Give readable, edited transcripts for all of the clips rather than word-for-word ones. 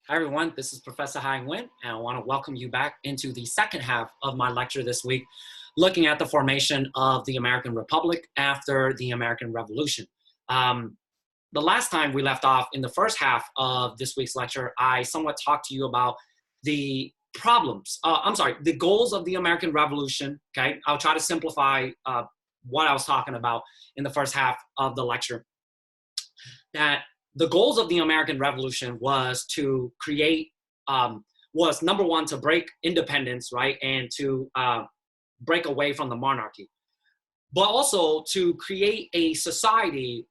Hi everyone, this is Professor Hai Nguyen, and I want to welcome you back into the second half of my lecture this week, looking at the formation of the American Republic after the American Revolution. The last time we left off in the first half of this week's lecture, I somewhat talked to you about the the goals of the American Revolution, okay? I'll try to simplify what I was talking about in the first half of the lecture. That the goals of the American Revolution was to create, was number one, to break independence, right? And to break away from the monarchy, but also to create a society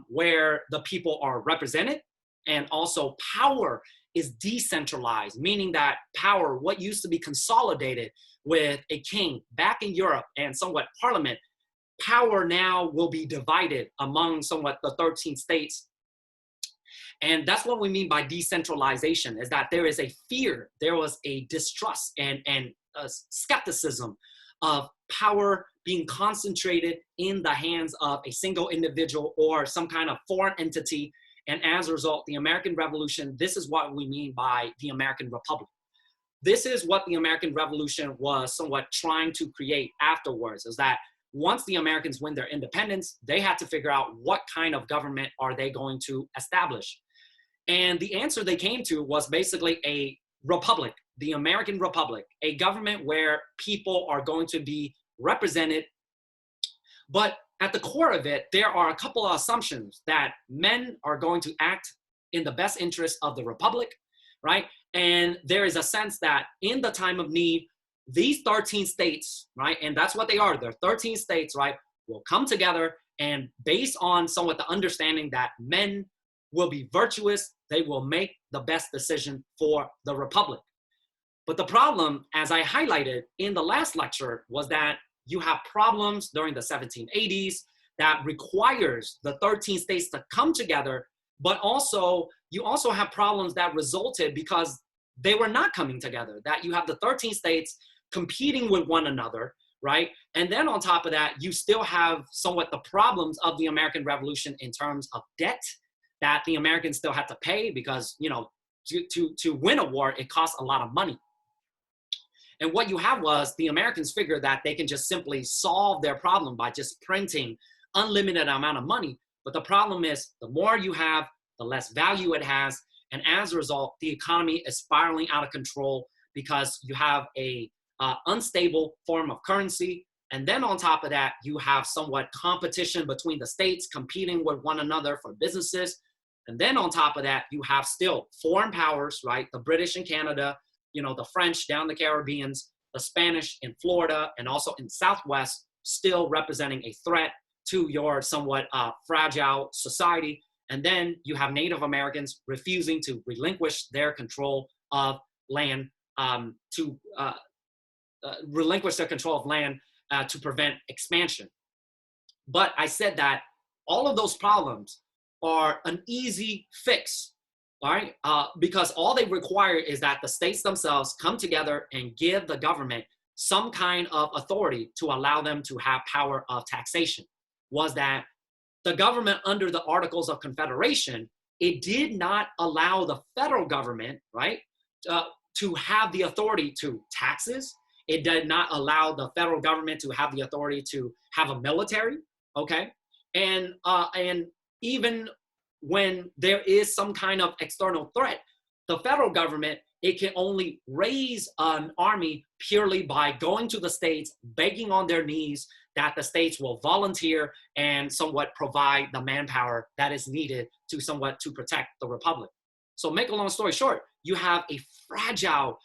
where the people are represented and also power is decentralized, meaning that power, what used to be consolidated with a king back in Europe and somewhat parliament, power now will be divided among somewhat the 13 states. And that's what we mean by decentralization, is that there is a fear, there was a distrust and a skepticism of power being concentrated in the hands of a single individual or some kind of foreign entity. And as a result, the American Revolution, this is what we mean by the American Republic. This is what the American Revolution was somewhat trying to create afterwards, is that once the Americans win their independence, they had to figure out what kind of government are they going to establish. And the answer they came to was basically a republic, the American Republic, a government where people are going to be represented. But at the core of it, there are a couple of assumptions that men are going to act in the best interest of the republic, right? And there is a sense that in the time of need, these 13 states, right, and that's what they are, they're 13 states, right, will come together and based on somewhat the understanding that men will be virtuous, they will make the best decision for the republic. But the problem, as I highlighted in the last lecture, was that you have problems during the 1780s that requires the 13 states to come together, but also you also have problems that resulted because they were not coming together, that you have the 13 states competing with one another, right? And then on top of that, you still have somewhat the problems of the American Revolution in terms of debt that the Americans still had to pay because, you know, to win a war, it costs a lot of money. And what you have was the Americans figured that they can just simply solve their problem by just printing unlimited amount of money. But the problem is the more you have, the less value it has. And as a result, the economy is spiraling out of control because you have a unstable form of currency. And then on top of that, you have somewhat competition between the states competing with one another for businesses. And then on top of that, you have still foreign powers, right? The British in Canada, you know, the French down the Caribbeans, the Spanish in Florida, and also in Southwest, still representing a threat to your somewhat fragile society. And then you have Native Americans refusing to relinquish their control of land to prevent expansion. But I said that all of those problems are an easy fix, right? Because all they require is that the states themselves come together and give the government some kind of authority to allow them to have power of taxation. Was that the government under the Articles of Confederation, it did not allow the federal government, right, to have the authority to taxes. It did not allow the federal government to have the authority to have a military, okay? And even when there is some kind of external threat, the federal government, it can only raise an army purely by going to the states, begging on their knees that the states will volunteer and somewhat provide the manpower that is needed to somewhat to protect the republic. So make a long story short, you have a fragile,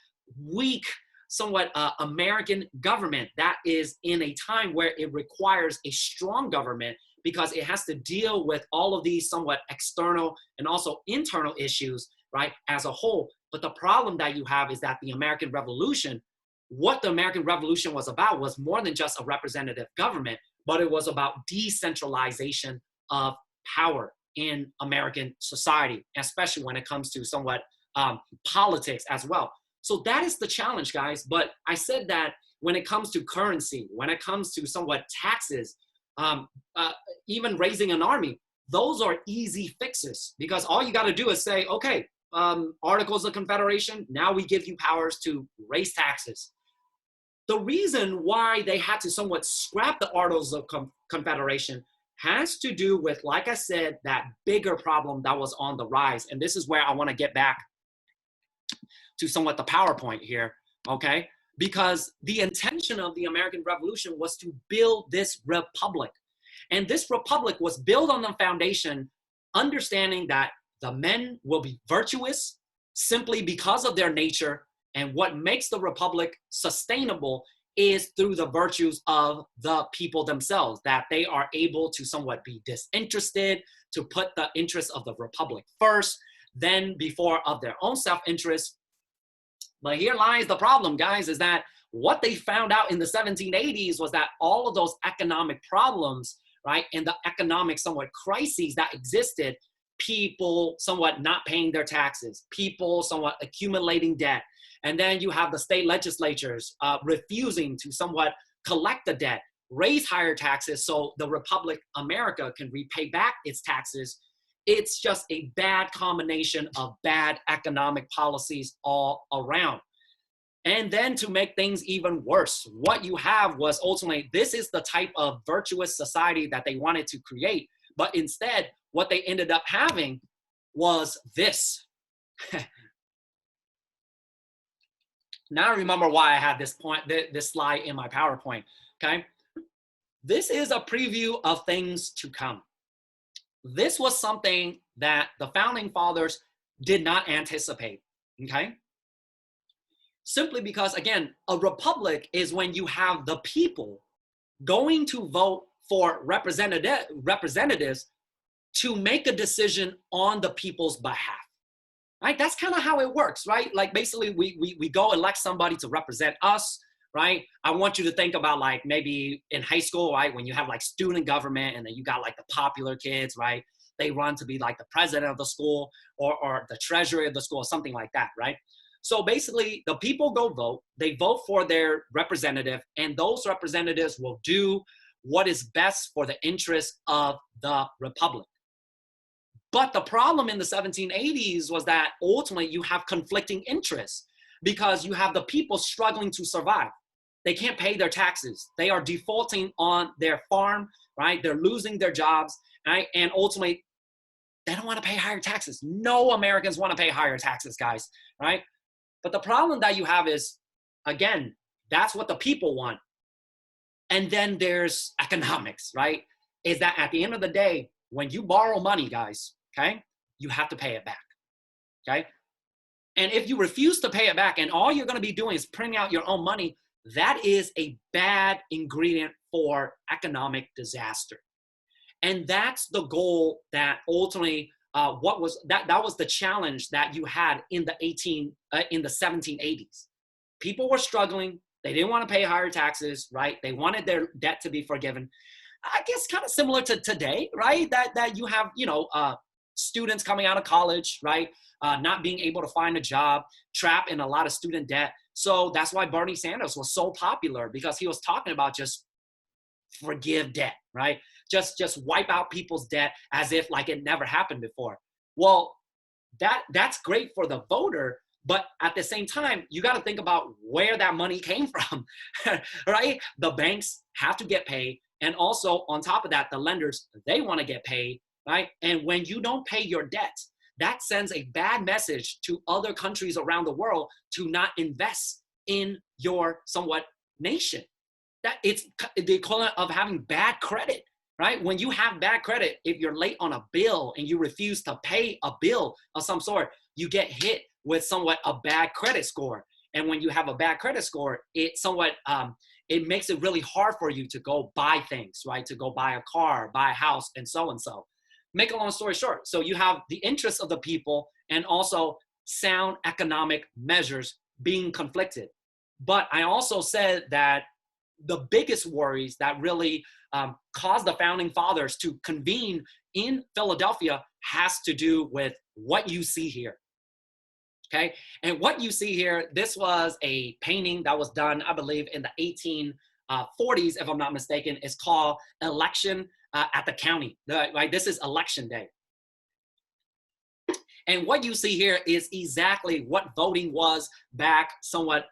weak, somewhat American government that is in a time where it requires a strong government because it has to deal with all of these somewhat external and also internal issues, right, as a whole. But the problem that you have is that the American Revolution, what the American Revolution was about was more than just a representative government, but it was about decentralization of power in American society, especially when it comes to somewhat politics as well. So that is the challenge, guys. But I said that when it comes to currency, when it comes to somewhat taxes, even raising an army, those are easy fixes because all you got to do is say, okay, Articles of Confederation. Now we give you powers to raise taxes. The reason why they had to somewhat scrap the Articles of Confederation has to do with, like I said, that bigger problem that was on the rise. And this is where I want to get back to somewhat the PowerPoint here, okay? Because the intention of the American Revolution was to build this republic. And this republic was built on the foundation, understanding that the men will be virtuous simply because of their nature. And what makes the republic sustainable is through the virtues of the people themselves, that they are able to somewhat be disinterested, to put the interests of the republic first, then before of their own self-interest. But here lies the problem, guys, is that what they found out in the 1780s was that all of those economic problems, right, and the economic somewhat crises that existed, people somewhat not paying their taxes, people somewhat accumulating debt, and then you have the state legislatures refusing to somewhat collect the debt, raise higher taxes so the Republic America can repay back its taxes. It's just a bad combination of bad economic policies all around. And then to make things even worse, what you have was ultimately, this is the type of virtuous society that they wanted to create. But instead, what they ended up having was this. Now I remember why I had this slide in my PowerPoint, okay? This is a preview of things to come. This was something that the founding fathers did not anticipate, okay? Simply because, again, a republic is when you have the people going to vote for representatives to make a decision on the people's behalf. Right? That's kind of how it works, right? Like basically we go elect somebody to represent us, right? I want you to think about like maybe in high school, right? When you have like student government and then you got like the popular kids, right? They run to be like the president of the school or the treasurer of the school, something like that, right? So basically the people go vote, they vote for their representative, and those representatives will do what is best for the interest of the republic. But the problem in the 1780s was that ultimately you have conflicting interests because you have the people struggling to survive. They can't pay their taxes. They are defaulting on their farm, right? They're losing their jobs, right? And ultimately, they don't want to pay higher taxes. No Americans want to pay higher taxes, guys, right? But the problem that you have is, again, that's what the people want. And then there's economics, right? Is that at the end of the day, when you borrow money, guys, okay, you have to pay it back, okay? And if you refuse to pay it back and all you're going to be doing is printing out your own money, that is a bad ingredient for economic disaster. And that's the goal that ultimately, that was the challenge that you had in the 1780s. People were struggling. They didn't want to pay higher taxes, right? They wanted their debt to be forgiven. I guess kind of similar to today, right? That you have, students coming out of college, right? Not being able to find a job, trapped in a lot of student debt. So that's why Bernie Sanders was so popular, because he was talking about just forgive debt, right? Just wipe out people's debt as if like it never happened before. Well, that's great for the voter, but at the same time, you got to think about where that money came from, right? The banks have to get paid. And also on top of that, the lenders, they want to get paid, right? And when you don't pay your debts, that sends a bad message to other countries around the world to not invest in your somewhat nation. That it's the equivalent of having bad credit, right? When you have bad credit, if you're late on a bill and you refuse to pay a bill of some sort, you get hit with somewhat a bad credit score. And when you have a bad credit score, it somewhat, it makes it really hard for you to go buy things, right? To go buy a car, buy a house, and so and so. Make a long story short. So you have the interests of the people and also sound economic measures being conflicted. But I also said that the biggest worries that really caused the founding fathers to convene in Philadelphia has to do with what you see here. Okay, and what you see here, this was a painting that was done, I believe, in the 1840s, if I'm not mistaken. It's called Election at the County. Right, this is Election Day. And what you see here is exactly what voting was back somewhat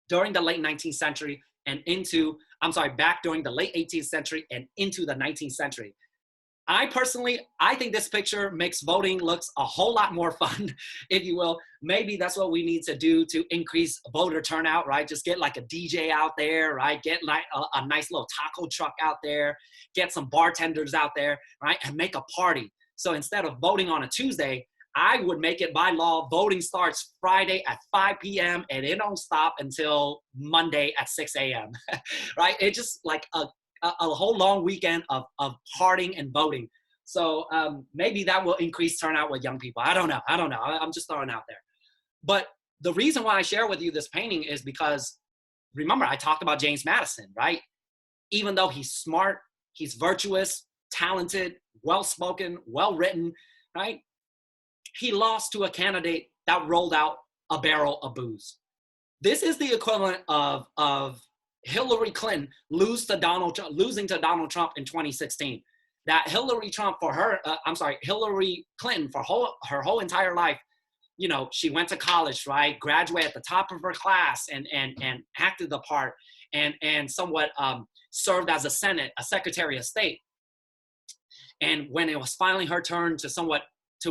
during the late 19th century and into, back during the late 18th century and into the 19th century. I think this picture makes voting looks a whole lot more fun, if you will. Maybe that's what we need to do to increase voter turnout, right? Just get like a DJ out there, right? Get like a nice little taco truck out there, get some bartenders out there, right? And make a party. So instead of voting on a Tuesday, I would make it by law, voting starts Friday at 5 p.m. and it don't stop until Monday at 6 a.m., right? It's just like a whole long weekend of partying and voting. So maybe that will increase turnout with young people. I don't know. I'm just throwing it out there. But the reason why I share with you this painting is because, remember, I talked about James Madison, right? Even though he's smart, he's virtuous, talented, well-spoken, well-written, right? He lost to a candidate that rolled out a barrel of booze. This is the equivalent of Hillary Clinton losing to Donald Trump in 2016. That Hillary Clinton for her whole entire life, you know, she went to college, right? Graduated at the top of her class and acted the part and somewhat served as a Secretary of State. And when it was finally her turn to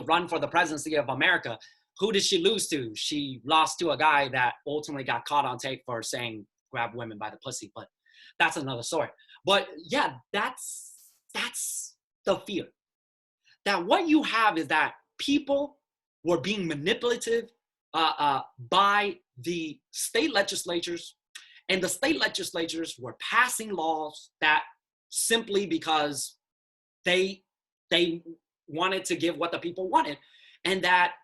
run for the presidency of America, who did she lose to? She lost to a guy that ultimately got caught on tape for saying grab women by the pussy, but that's another story. But yeah, that's the fear. That what you have is that people were being manipulative by the state legislatures, and the state legislatures were passing laws that simply because they wanted to give what the people wanted, and that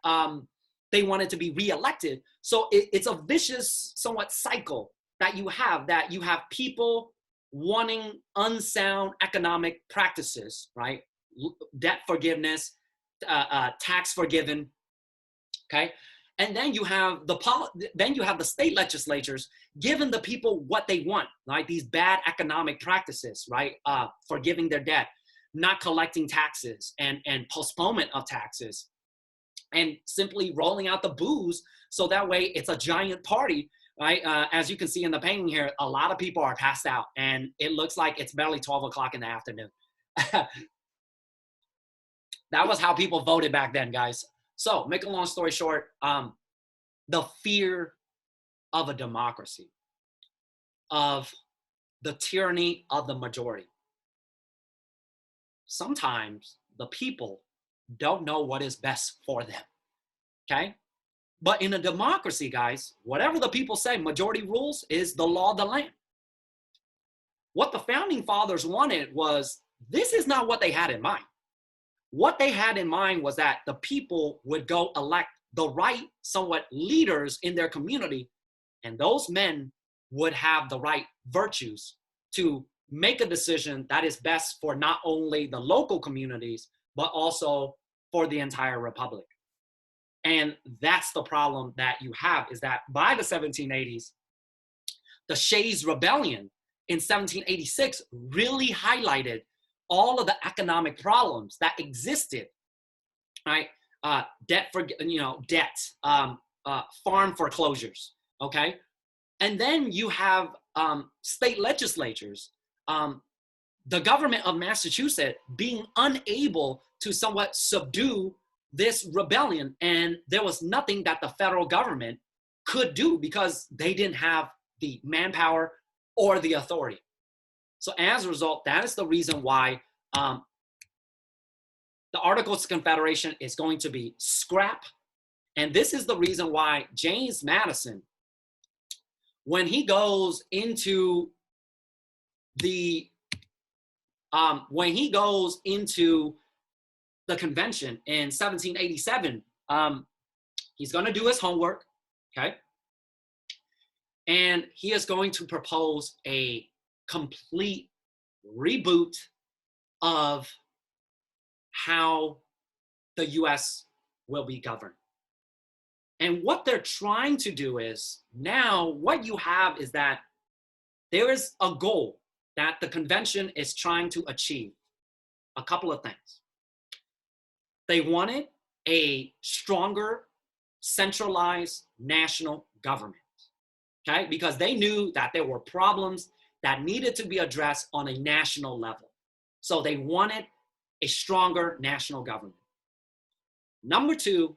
they wanted to be reelected. So it's a vicious, somewhat cycle that you have people wanting unsound economic practices, right? Debt forgiveness, tax forgiven, okay? And then you have the state legislatures giving the people what they want, right? These bad economic practices, right? Forgiving their debt, not collecting taxes and postponement of taxes, and simply rolling out the booze so that way it's a giant party, right? As you can see in the painting here, a lot of people are passed out and it looks like it's barely 12 o'clock in the afternoon. That was how people voted back then, guys. So make a long story short, the fear of a democracy, of the tyranny of the majority. Sometimes the people don't know what is best for them, okay? But in a democracy, guys, whatever the people say, majority rules, is the law of the land. What the founding fathers wanted was, this is not what they had in mind. What they had in mind was that the people would go elect the right, somewhat, leaders in their community, and those men would have the right virtues to make a decision that is best for not only the local communities, but also for the entire republic. And that's the problem that you have, is that by the 1780s, the Shays Rebellion in 1786 really highlighted all of the economic problems that existed, right? Debt, farm foreclosures, okay? And then you have state legislatures, the government of Massachusetts being unable to somewhat subdue this rebellion, and there was nothing that the federal government could do because they didn't have the manpower or the authority. So as a result, that is the reason why the Articles of Confederation is going to be scrapped. And this is the reason why James Madison, when he goes into the convention in 1787, he's going to do his homework, okay? And he is going to propose a complete reboot of how the US will be governed. And what they're trying to do is, now what you have is that there is a goal that the convention is trying to achieve. A couple of things. They wanted a stronger, centralized national government, okay? Because they knew that there were problems that needed to be addressed on a national level. So they wanted a stronger national government. Number two,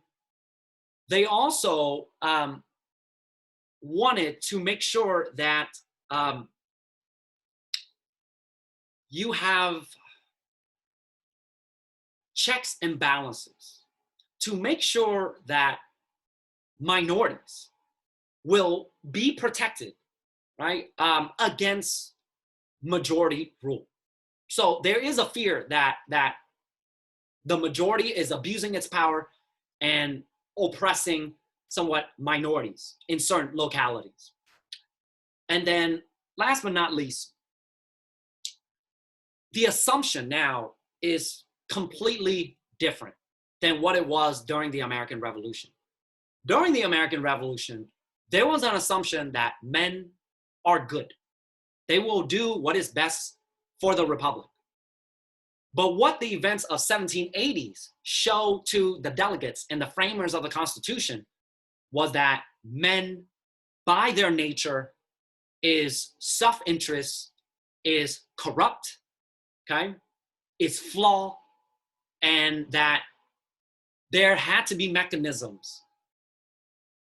they also wanted to make sure that you have checks and balances to make sure that minorities will be protected, right, against majority rule. So there is a fear that the majority is abusing its power and oppressing somewhat minorities in certain localities. And then last but not least, the assumption now is completely different than what it was during the American Revolution. During the American Revolution, there was an assumption that men are good. They will do what is best for the Republic. But what the events of 1780s show to the delegates and the framers of the Constitution was that men, by their nature, is self-interest, is corrupt, okay, is flawed, and that there had to be mechanisms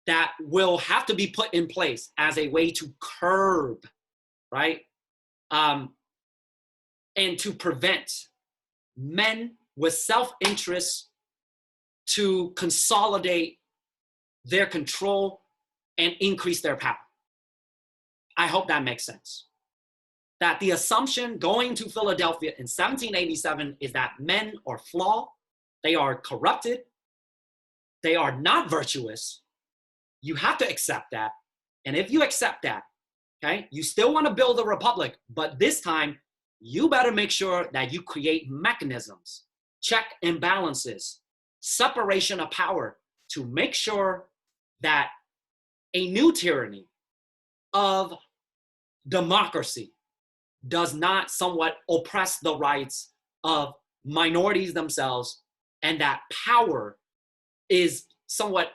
that will have to be put in place as a way to curb, right, and to prevent men with self-interest to consolidate their control and increase their power. I hope that makes sense. That the assumption going to Philadelphia in 1787 is that men are flawed, they are corrupted, they are not virtuous. You have to accept that. And if you accept that, okay, you still want to build a republic, but this time you better make sure that you create mechanisms, check and balances, separation of power to make sure that a new tyranny of democracy does not somewhat oppress the rights of minorities themselves, and that power is somewhat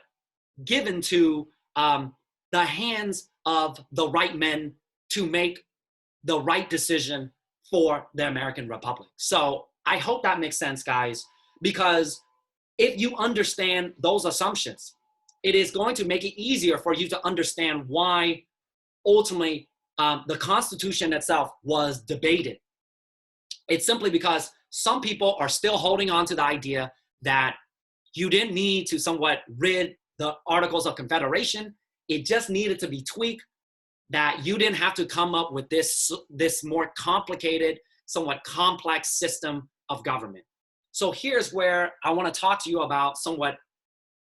given to the hands of the right men to make the right decision for the American Republic. So I hope that makes sense, guys, because if you understand those assumptions, it is going to make it easier for you to understand why ultimately the Constitution itself was debated. It's simply because some people are still holding on to the idea that you didn't need to somewhat rid the Articles of Confederation. It just needed to be tweaked, that you didn't have to come up with this more complicated, somewhat complex system of government. So here's where I want to talk to you about somewhat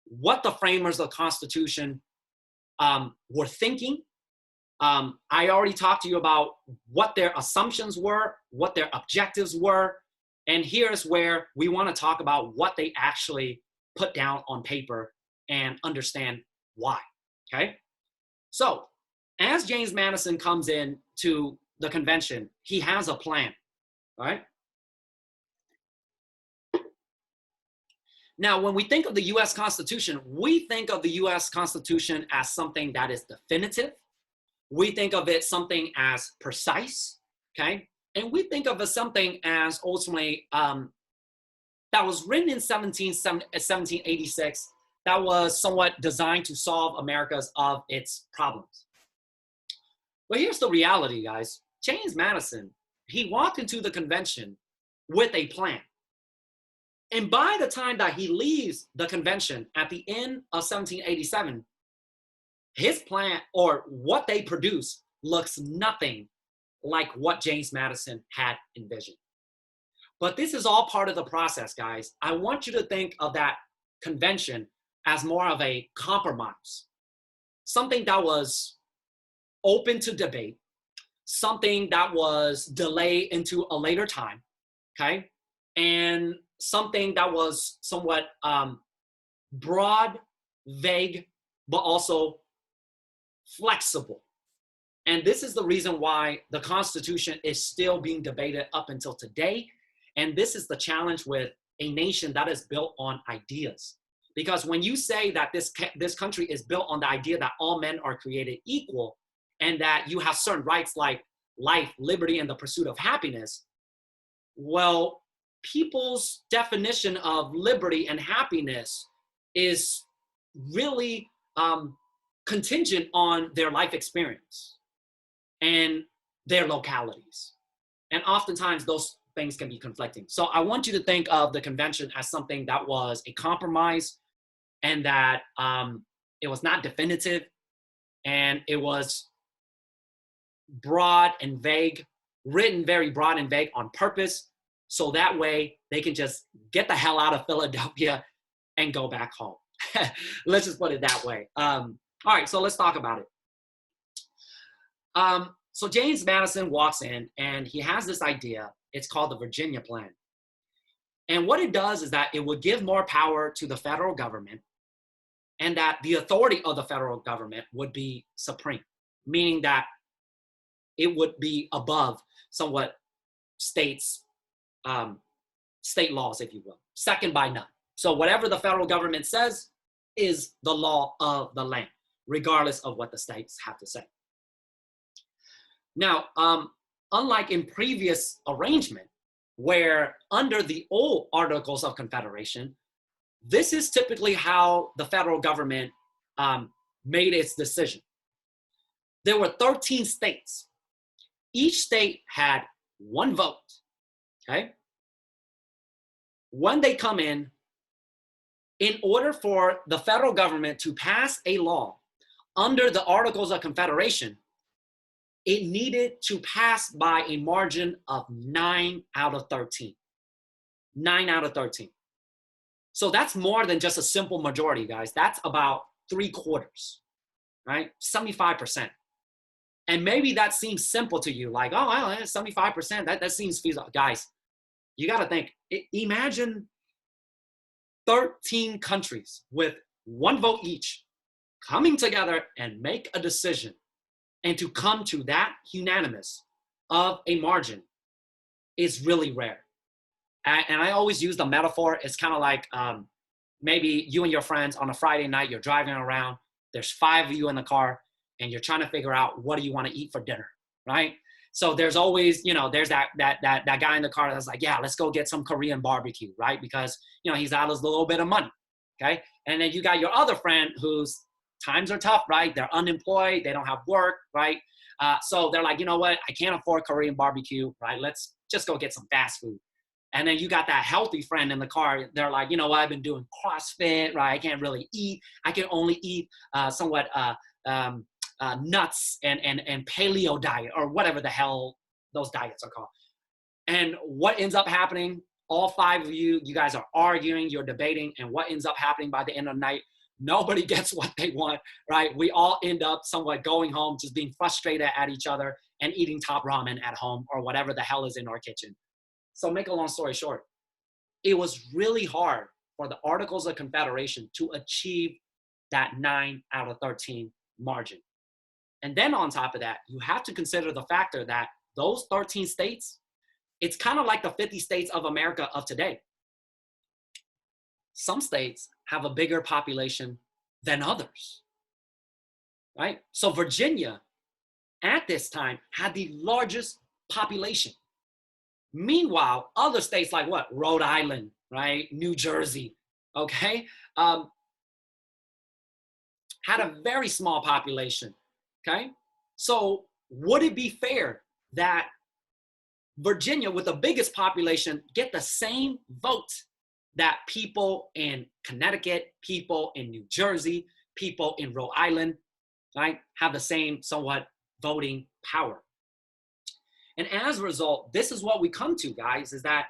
what the framers of the Constitution were thinking. I already talked to you about what their assumptions were, what their objectives were, and here's where we want to talk about what they actually put down on paper and understand why, okay? So as James Madison comes in to the convention, he has a plan, right? Now, when we think of the US Constitution, we think of the US Constitution as something that is definitive. We think of it something as precise, okay? And we think of it something as ultimately that was written in 1786, that was somewhat designed to solve America's of its problems. But here's the reality, guys. James Madison, he walked into the convention with a plan. And by the time that he leaves the convention at the end of 1787, his plan, or what they produce, looks nothing like what James Madison had envisioned. But this is all part of the process, guys. I want you to think of that convention as more of a compromise, something that was open to debate, something that was delayed into a later time, okay? And something that was somewhat broad, vague, but also flexible. And this is the reason why the Constitution is still being debated up until today. And this is the challenge with a nation that is built on ideas. Because when you say that this country is built on the idea that all men are created equal and that you have certain rights like life, liberty, and the pursuit of happiness, well, people's definition of liberty and happiness is really contingent on their life experience and their localities. And oftentimes those things can be conflicting. So I want you to think of the convention as something that was a compromise, and that it was not definitive, and it was broad and vague, written very broad and vague on purpose, so that way they can just get the hell out of Philadelphia and go back home. Let's just put it that way. All right, so let's talk about it. So James Madison walks in and he has this idea. It's called the Virginia Plan. And what it does is that it would give more power to the federal government, and that the authority of the federal government would be supreme, meaning that it would be above somewhat states, state laws, if you will, second by none. So whatever the federal government says is the law of the land, regardless of what the states have to say. Now, unlike in previous arrangement, where under the old Articles of Confederation, this is typically how the federal government made its decision. There were 13 states. Each state had one vote, okay? When they come in order for the federal government to pass a law under the Articles of Confederation, it needed to pass by a margin of 9 out of 13. 9 out of 13. So that's more than just a simple majority, guys. That's about 3/4, right? 75%. And maybe that seems simple to you, like, oh, well, 75%, that seems feasible. Guys, you got to think, imagine 13 countries with one vote each coming together and make a decision, and to come to that unanimous of a margin is really rare. And I always use the metaphor. It's kind of like maybe you and your friends on a Friday night, you're driving around, there's 5 of you in the car, and you're trying to figure out, what do you want to eat for dinner, right? So there's always, there's that guy in the car that's like, yeah, let's go get some Korean barbecue, right? Because, he's out his little bit of money, okay? And then you got your other friend whose times are tough, right? They're unemployed, they don't have work, right? So they're like, you know what? I can't afford Korean barbecue, right? Let's just go get some fast food. And then you got that healthy friend in the car. They're like, you know what? I've been doing CrossFit, right? I can't really eat. I can only eat somewhat nuts and paleo diet, or whatever the hell those diets are called. And what ends up happening, all 5 of you guys are arguing, you're debating, and what ends up happening by the end of the night, nobody gets what they want, right? We all end up somewhat going home, just being frustrated at each other and eating top ramen at home or whatever the hell is in our kitchen. So make a long story short, it was really hard for the Articles of Confederation to achieve that 9 out of 13 margin. And then on top of that, you have to consider the factor that those 13 states, it's kind of like the 50 states of America of today. Some states have a bigger population than others, right? So Virginia at this time had the largest population. Meanwhile, other states like what? Rhode Island, right? New Jersey, okay? Had a very small population, okay? So would it be fair that Virginia with the biggest population get the same vote that people in Connecticut, people in New Jersey, people in Rhode Island, right, have the same somewhat voting power? And as a result, this is what we come to, guys, is that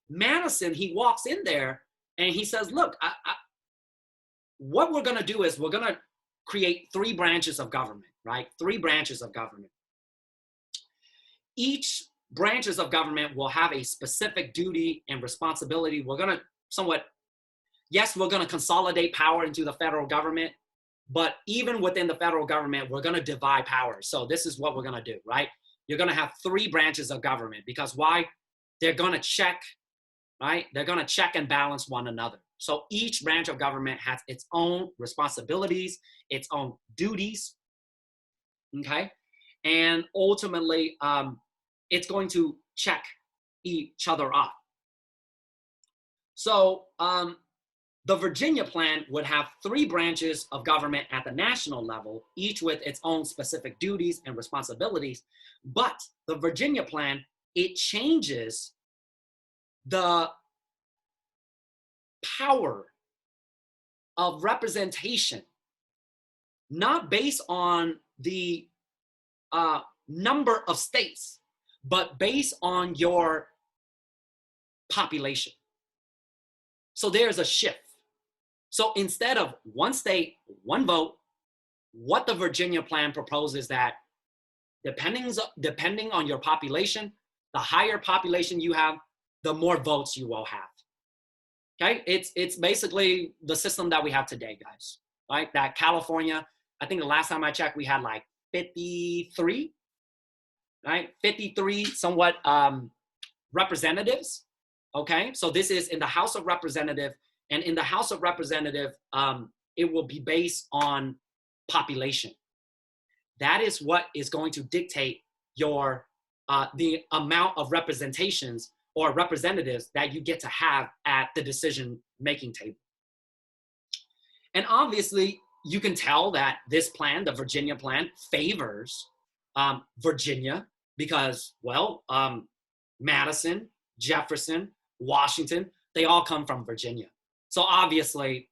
Madison, he walks in there and he says, look, what we're going to do is we're going to create 3 branches of government, right? 3 branches of government. Each branches of government will have a specific duty and responsibility. We're going to somewhat, yes, we're going to consolidate power into the federal government, but even within the federal government, we're going to divide power. So this is what we're going to do, right? You're going to have 3 branches of government, because why? They're going to check, right? They're going to check and balance one another. So each branch of government has its own responsibilities, its own duties, okay? And ultimately, it's going to check each other off. So the Virginia plan would have 3 branches of government at the national level, each with its own specific duties and responsibilities. But the Virginia plan, it changes the power of representation, not based on the number of states, but based on your population. So there's a shift. So instead of 1 state, 1 vote, what the Virginia plan proposes that depending on your population, the higher population you have, the more votes you will have. Okay, it's basically the system that we have today, guys. Right? That California, I think the last time I checked, we had like 53, right? 53 somewhat representatives. Okay, so this is in the House of Representatives, and in the House of Representatives, it will be based on population. That is what is going to dictate your the amount of representations or representatives that you get to have at the decision-making table. And obviously, you can tell that this plan, the Virginia plan, favors Virginia because, well, Madison, Jefferson, Washington, they all come from Virginia. So obviously,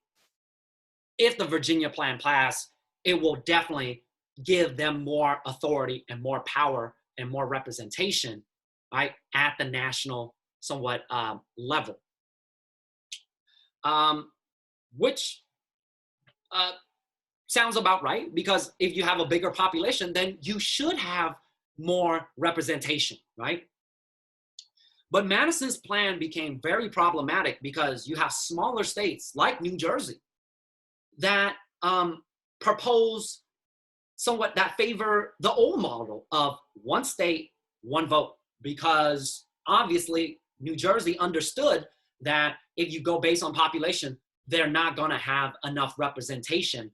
if the Virginia plan passed, it will definitely give them more authority and more power and more representation, right, at the national somewhat level, which sounds about right, because if you have a bigger population, then you should have more representation, right? But Madison's plan became very problematic because you have smaller states like New Jersey that propose somewhat that favor the old model of 1 state, 1 vote, because obviously New Jersey understood that if you go based on population, they're not going to have enough representation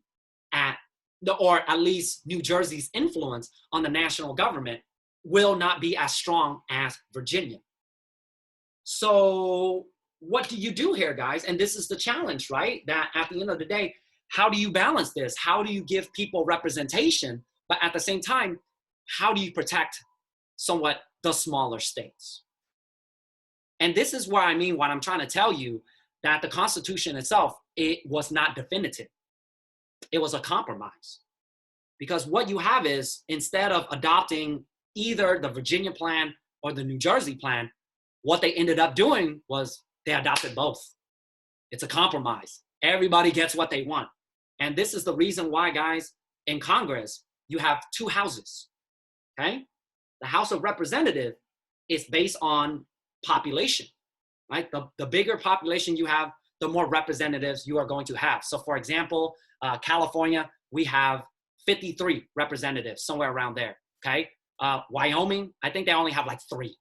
or at least New Jersey's influence on the national government will not be as strong as Virginia. So what do you do here, guys? And this is the challenge, right? That at the end of the day, how do you balance this? How do you give people representation? But at the same time, how do you protect somewhat the smaller states? And this is what I mean when I'm trying to tell you that the Constitution itself, it was not definitive. It was a compromise. Because what you have is, instead of adopting either the Virginia plan or the New Jersey plan, what they ended up doing was they adopted both. It's a compromise. Everybody gets what they want. And this is the reason why, guys, in Congress, you have 2 houses, okay? The House of Representatives is based on population, right? The bigger population you have, the more representatives you are going to have. So for example, California, we have 53 representatives, somewhere around there, okay? Wyoming, I think they only have like 3,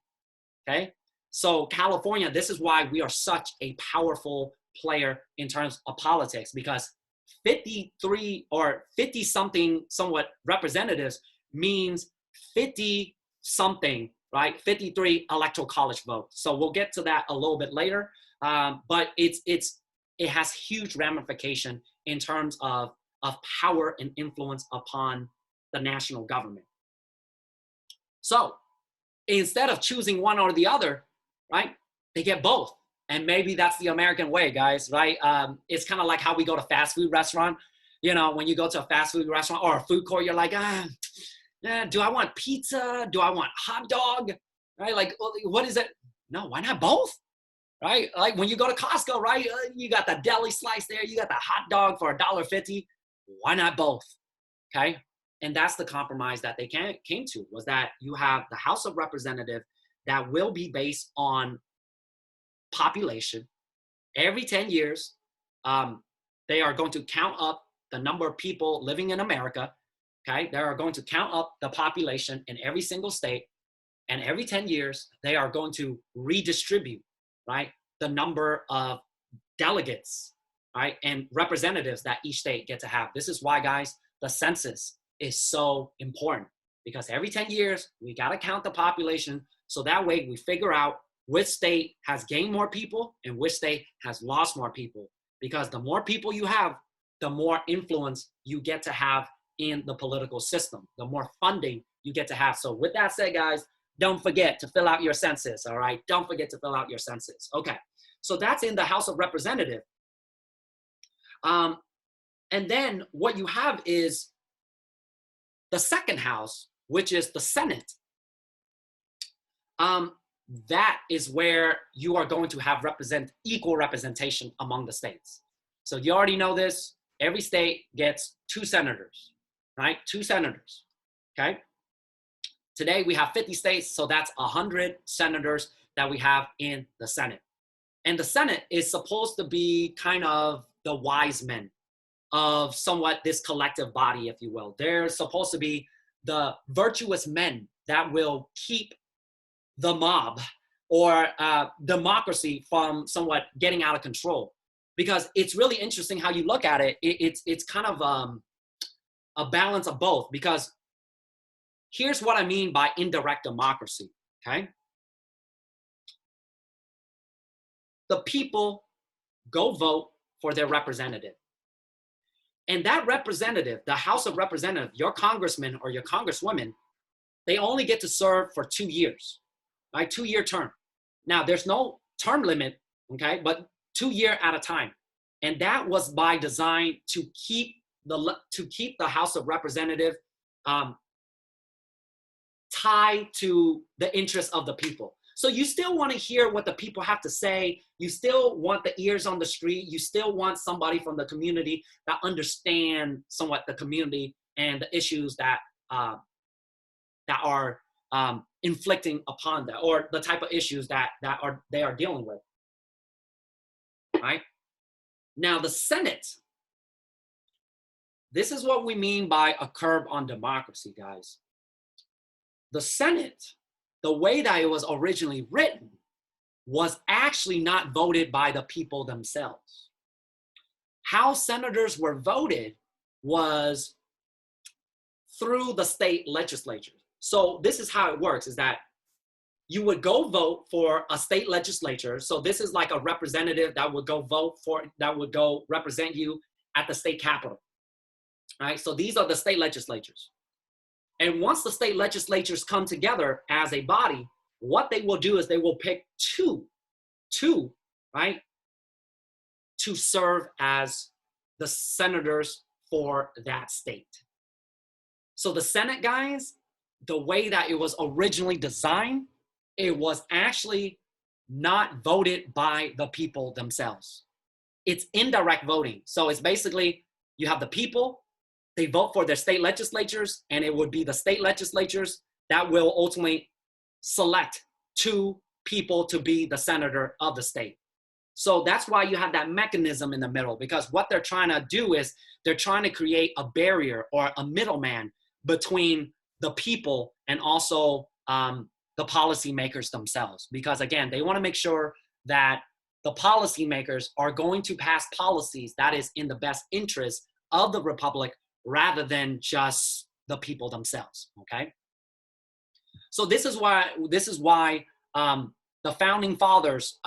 okay? So California, this is why we are such a powerful player in terms of politics, because 53 or 50 something somewhat representatives means 50 something, right? 53 Electoral College votes. So we'll get to that a little bit later. But it has huge ramification in terms of power and influence upon the national government. So instead of choosing one or the other, right, they get both. And maybe that's the American way, guys, right? It's kind of like how we go to fast food restaurant. You know, when you go to a fast food restaurant or a food court, you're like, do I want pizza? Do I want hot dog? Right? Like, what is it? No, why not both? Right? Like when you go to Costco, right? You got the deli slice there. You got the hot dog for $1.50. Why not both? Okay? And that's the compromise that they came to, was that you have the House of Representatives that will be based on population. Every 10 years, they are going to count up the number of people living in America. Okay, they are going to count up the population in every single state, and every 10 years, they are going to redistribute, right, the number of delegates, right, and representatives that each state get to have. This is why, guys, the census is so important, because every 10 years, we got to count the population. So that way we figure out which state has gained more people and which state has lost more people. Because the more people you have, the more influence you get to have in the political system, the more funding you get to have. So with that said, guys, don't forget to fill out your census, all right? Don't forget to fill out your census. Okay, so that's in the House of Representatives. And then what you have is the second house, which is the Senate. That is where you are going to have equal representation among the states. So you already know this. Every state gets 2 senators, right? 2 senators, okay? Today we have 50 states, so that's 100 senators that we have in the Senate. And the Senate is supposed to be kind of the wise men of somewhat this collective body, if you will. They're supposed to be the virtuous men that will keep the mob or democracy from somewhat getting out of control. Because it's really interesting how you look at it. It's kind of a balance of both. Because here's what I mean by indirect democracy, okay? The people go vote for their representative. And that representative, the House of Representatives, your congressman or your congresswoman, they only get to serve for 2 years, right? 2-year term. Now, there's no term limit, okay, but 2 years at a time. And that was by design to keep the House of Representatives tied to the interests of the people. So you still want to hear what the people have to say. You still want the ears on the street. You still want somebody from the community that understand somewhat the community and the issues that are inflicting upon that, or the type of issues that they are dealing with. Right? Now the Senate. This is what we mean by a curb on democracy, guys. The Senate, the way that it was originally written, was actually not voted by the people themselves. How senators were voted was through the state legislatures. So this is how it works, is that you would go vote for a state legislature. So this is like a representative that would go represent you at the state capitol. Right? So these are the state legislatures. And once the state legislatures come together as a body, what they will do is they will pick two, right, to serve as the senators for that state. So the Senate, guys, the way that it was originally designed, it was actually not voted by the people themselves. It's indirect voting. So it's basically, you have the people, they vote for their state legislatures, and it would be the state legislatures that will ultimately select 2 people to be the senator of the state. So that's why you have that mechanism in the middle, because what they're trying to do is they're trying to create a barrier or a middleman between the people and also the policymakers themselves. Because again, they want to make sure that the policymakers are going to pass policies that is in the best interest of the republic rather than just the people themselves, okay? So this is why the founding fathers,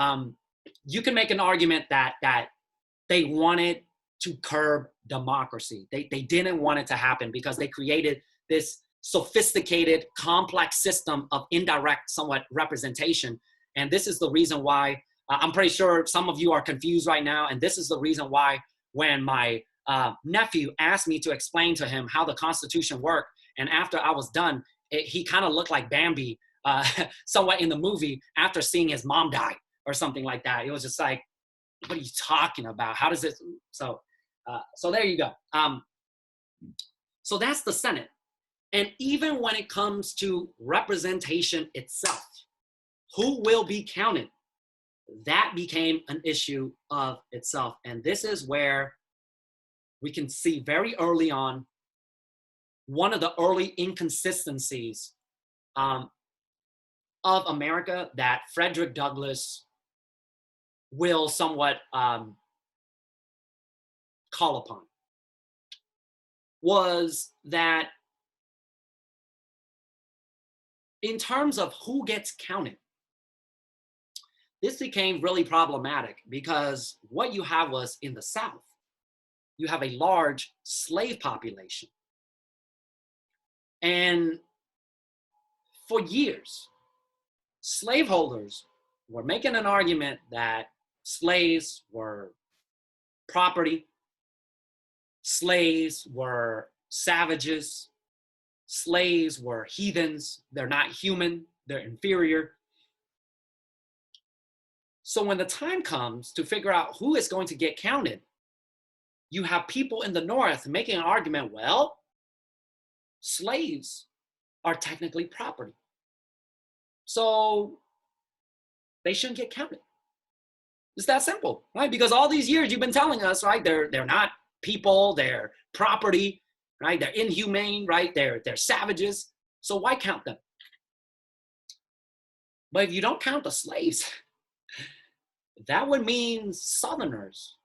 you can make an argument that they wanted to curb democracy. They didn't want it to happen because they created this sophisticated, complex system of indirect, somewhat representation. And this is the reason why, I'm pretty sure some of you are confused right now, and this is the reason why when my nephew asked me to explain to him how the Constitution worked, and after I was done, he kind of looked like Bambi, somewhat in the movie, after seeing his mom die or something like that. It was just like, what are you talking about? How does it? So there you go. So that's the Senate. And even when it comes to representation itself, who will be counted? That became an issue of itself. And this is where we can see very early on one of the early inconsistencies of America that Frederick Douglass will somewhat call upon was that in terms of who gets counted, this became really problematic because what you have was in the South, you have a large slave population. And for years, slaveholders were making an argument that slaves were property, slaves were savages, slaves were heathens, they're not human, they're inferior. So when the time comes to figure out who is going to get counted, you have people in the North making an argument, well, slaves are technically property. So they shouldn't get counted. It's that simple, right? Because all these years you've been telling us, right, they're not people, they're property, right? They're inhumane, right? They're savages. So why count them? But if you don't count the slaves, that would mean Southerners,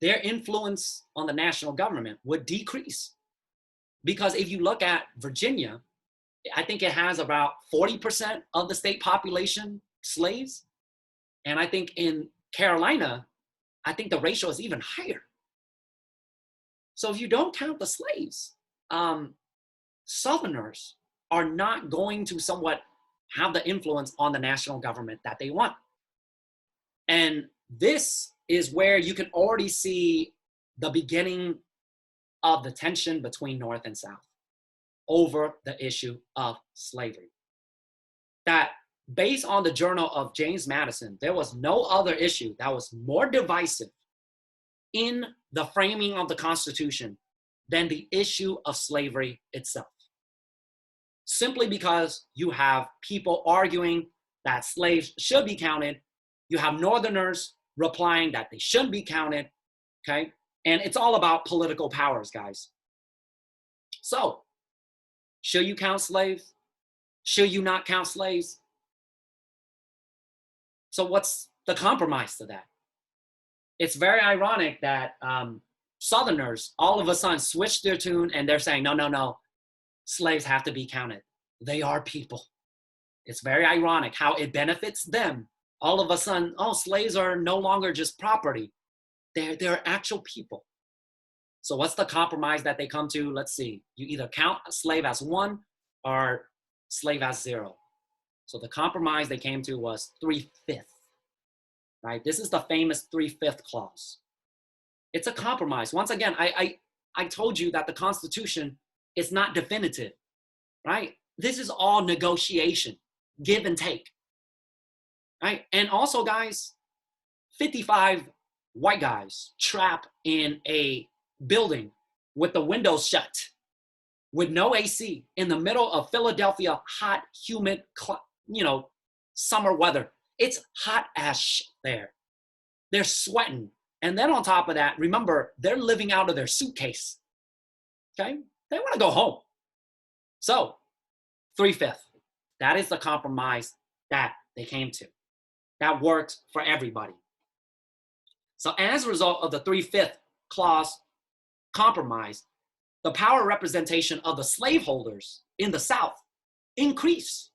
their influence on the national government would decrease. Because if you look at Virginia, I think it has about 40% of the state population slaves. And I think in Carolina, I think the ratio is even higher. So if you don't count the slaves, Southerners are not going to somewhat have the influence on the national government that they want. And this is where you can already see the beginning of the tension between North and South over the issue of slavery. That based on the journal of James Madison, there was no other issue that was more divisive in the framing of the Constitution than the issue of slavery itself. Simply because you have people arguing that slaves should be counted, you have Northerners replying that they shouldn't be counted, okay? And it's all about political powers, guys. So, should you count slaves? Should you not count slaves? So what's the compromise to that? It's very ironic that Southerners all of a sudden switched their tune and they're saying, no, slaves have to be counted. They are people. It's very ironic how it benefits them. All of a sudden, oh, slaves are no longer just property. They're actual people. So what's the compromise that they come to? Let's see. You either count a slave as one or slave as zero. So the compromise they came to was 3/5, right? This is the famous 3/5 clause. It's a compromise. Once again, I told you that the Constitution is not definitive, right? This is all negotiation, give and take, right? And also, guys, 55 white guys trapped in a building with the windows shut, with no AC, in the middle of Philadelphia, hot, humid, summer weather. It's hot as shit there. They're sweating. And then on top of that, remember, they're living out of their suitcase. Okay? They want to go home. So, 3/5. That is the compromise that they came to. That worked for everybody. So as a result of the 3/5 clause compromise, the power representation of the slaveholders in the South increased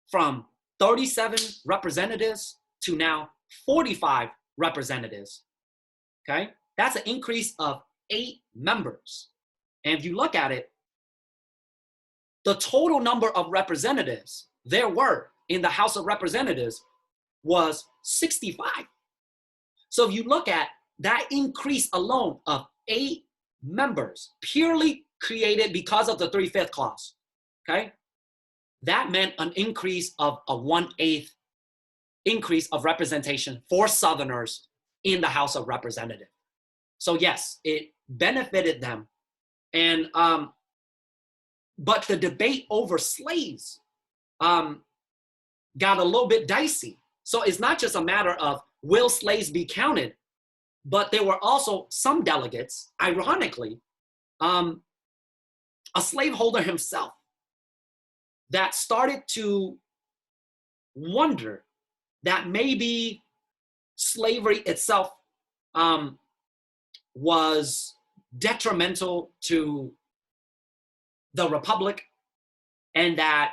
from 37 representatives to now 45 representatives. Okay? That's an increase of 8 members. And if you look at it, the total number of representatives there were in the House of Representatives was 65. So if you look at that increase alone of 8 members, purely created because of the 3/5 clause, okay? That meant an increase of a 1/8 increase of representation for Southerners in the House of Representatives. So yes, it benefited them. And but the debate over slaves got a little bit dicey. So it's not just a matter of will slaves be counted, but there were also some delegates, ironically, a slaveholder himself, that started to wonder that maybe slavery itself was detrimental to the Republic, and that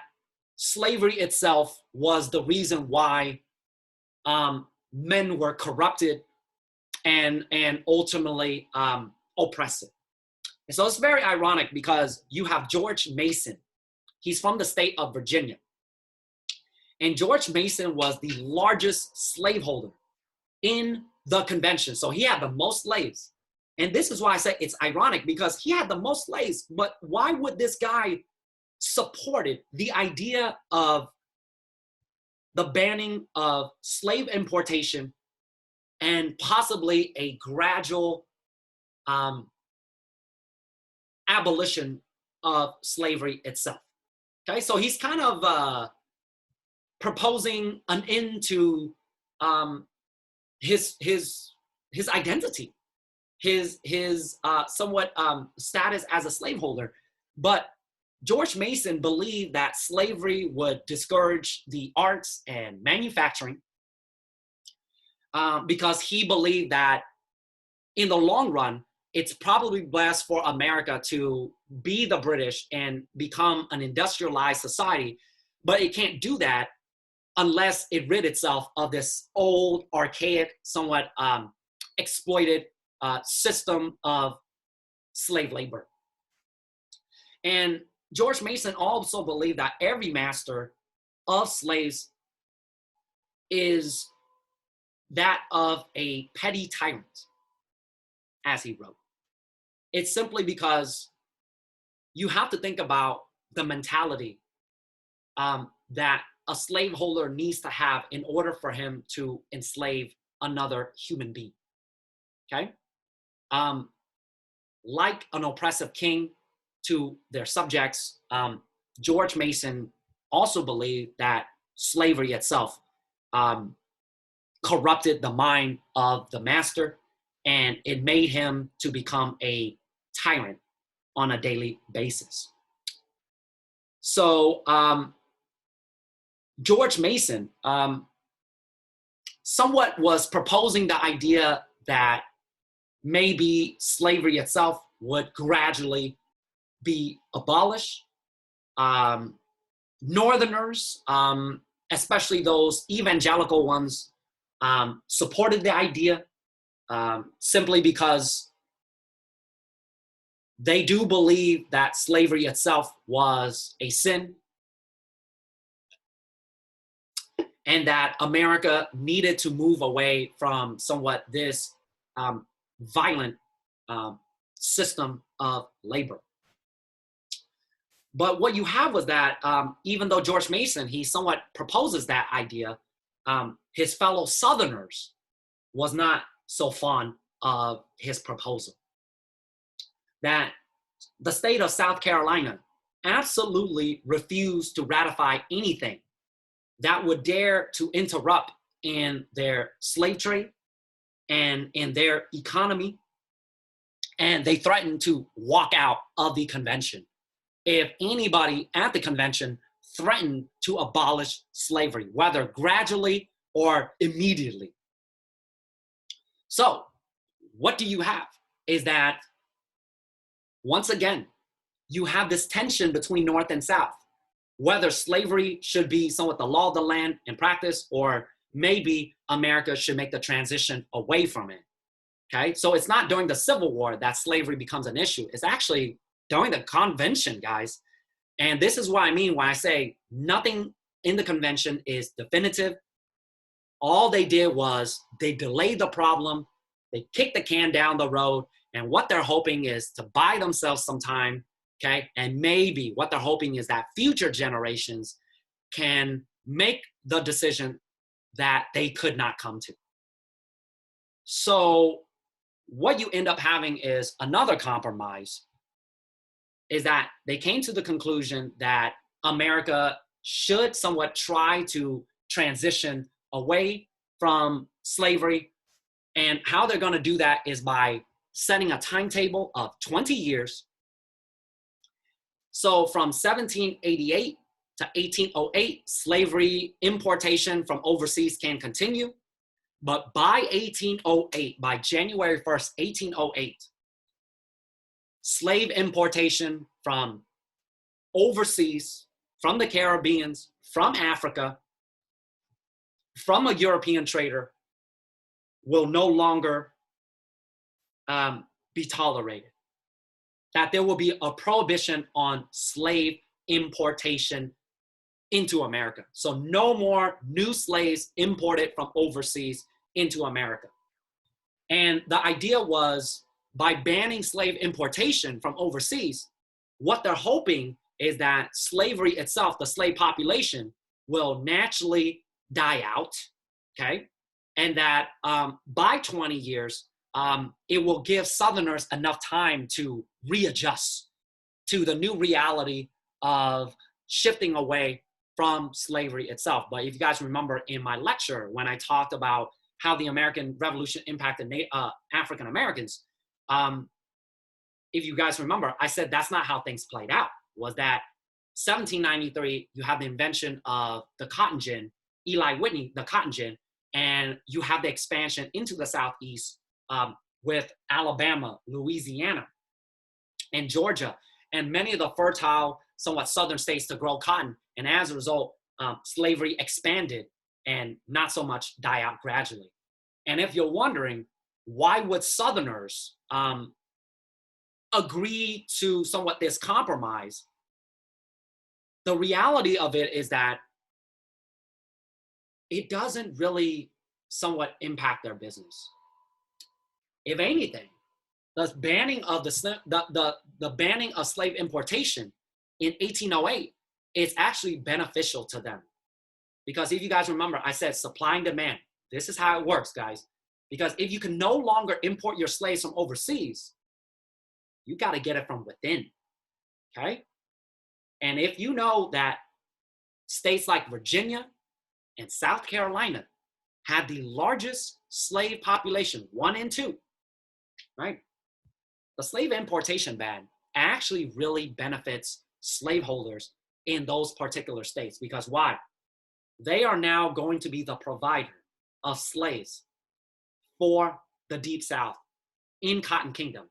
slavery itself was the reason why men were corrupted and ultimately oppressed. And so it's very ironic because you have George Mason. He's from the state of Virginia. And George Mason was the largest slaveholder in the convention. So he had the most slaves. And this is why I say it's ironic, because he had the most slaves. But why would this guy supported the idea of the banning of slave importation and possibly a gradual abolition of slavery itself? Okay, so he's kind of proposing an end to his identity, his somewhat status as a slaveholder. But George Mason believed that slavery would discourage the arts and manufacturing because he believed that in the long run, it's probably best for America to be the British and become an industrialized society, but it can't do that unless it rid itself of this old, archaic, somewhat exploited system of slave labor. And George Mason also believed that every master of slaves is that of a petty tyrant, as he wrote. It's simply because you have to think about the mentality that a slaveholder needs to have in order for him to enslave another human being, okay? Like an oppressive king to their subjects, George Mason also believed that slavery itself corrupted the mind of the master, and it made him to become a tyrant on a daily basis. So George Mason somewhat was proposing the idea that maybe slavery itself would gradually be abolished. Northerners, especially those evangelical ones, supported the idea simply because they do believe that slavery itself was a sin and that America needed to move away from somewhat this violent system of labor. But what you have was that even though George Mason, he somewhat proposes that idea, his fellow Southerners was not so fond of his proposal. That the state of South Carolina absolutely refused to ratify anything that would dare to interrupt in their slave trade and in their economy. And they threatened to walk out of the convention if anybody at the convention threatened to abolish slavery, whether gradually or immediately. So what do you have is that, once again, you have this tension between North and South, whether slavery should be somewhat the law of the land in practice, or maybe America should make the transition away from it. Okay, so it's not during the Civil War that slavery becomes an issue. It's actually during the convention, guys. And this is what I mean when I say nothing in the convention is definitive. All they did was they delayed the problem, they kicked the can down the road, and what they're hoping is to buy themselves some time, okay? And maybe what they're hoping is that future generations can make the decision that they could not come to. So what you end up having is another compromise, is that they came to the conclusion that America should somewhat try to transition away from slavery. And how they're going to do that is by setting a timetable of 20 years. So from 1788 to 1808, slavery importation from overseas can continue. But by 1808, by January 1st, 1808, slave importation from overseas, from the Caribbean, from Africa, from a European trader will no longer be tolerated. That there will be a prohibition on slave importation into America. So no more new slaves imported from overseas into America. And the idea was by banning slave importation from overseas, what they're hoping is that slavery itself, the slave population, will naturally die out, okay? And that by 20 years, it will give Southerners enough time to readjust to the new reality of shifting away from slavery itself. But if you guys remember in my lecture, when I talked about how the American Revolution impacted African Americans, if you guys remember, I said that's not how things played out. Was that 1793, you have the invention of the cotton gin, Eli Whitney, the cotton gin, and you have the expansion into the Southeast with Alabama, Louisiana, and Georgia, and many of the fertile, somewhat southern states to grow cotton. And as a result, slavery expanded and not so much die out gradually. And if you're wondering, why would Southerners agree to somewhat this compromise? The reality of it is that it doesn't really somewhat impact their business. If anything, the banning of the banning of slave importation in 1808 is actually beneficial to them. Because if you guys remember, I said supply and demand. This is how it works, guys. Because if you can no longer import your slaves from overseas, you got to get it from within, okay? And if you know that states like Virginia and South Carolina had the largest slave population, 1 and 2, right? The slave importation ban actually really benefits slaveholders in those particular states. Because why? They are now going to be the provider of slaves for the Deep South in Cotton Kingdom.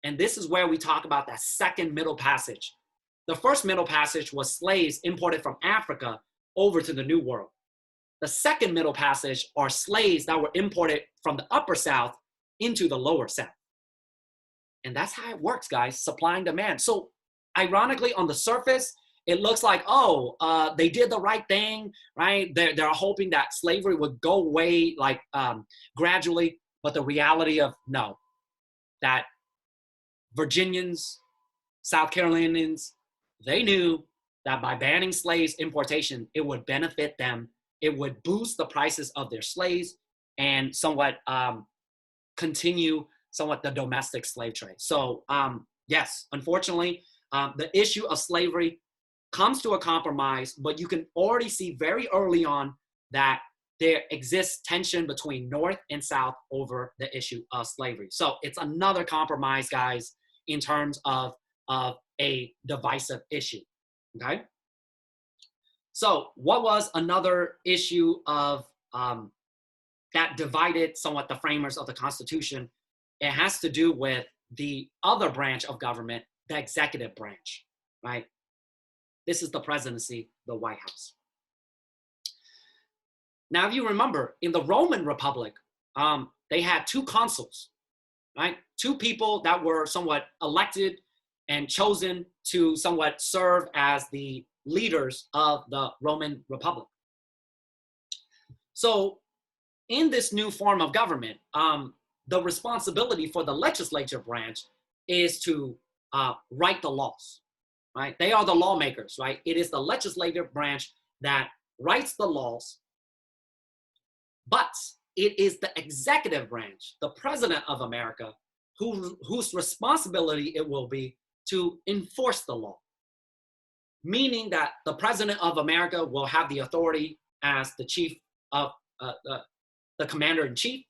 And this is where we talk about that second Middle Passage. The first Middle Passage was slaves imported from Africa over to the New World. The second Middle Passage are slaves that were imported from the Upper South into the Lower South. And that's how it works, guys, supply and demand. So ironically, on the surface, it looks like, they did the right thing, right? They're hoping that slavery would go away like gradually. But the reality of no, that Virginians, South Carolinians, they knew that by banning slaves importation, it would benefit them. It would boost the prices of their slaves and somewhat continue somewhat the domestic slave trade. So yes, unfortunately, the issue of slavery comes to a compromise, but you can already see very early on that there exists tension between North and South over the issue of slavery. So it's another compromise, guys, in terms of a divisive issue, okay? So what was another issue of that divided somewhat the framers of the Constitution? It has to do with the other branch of government, the executive branch, right? This is the presidency, the White House. Now, if you remember, in the Roman Republic, they had 2 consuls, right? 2 people that were somewhat elected and chosen to somewhat serve as the leaders of the Roman Republic. So in this new form of government, the responsibility for the legislature branch is to write the laws, right? They are the lawmakers, right? It is the legislative branch that writes the laws, but it is the executive branch, the president of America, whose responsibility it will be to enforce the law. Meaning that the president of America will have the authority as the chief of the commander-in-chief.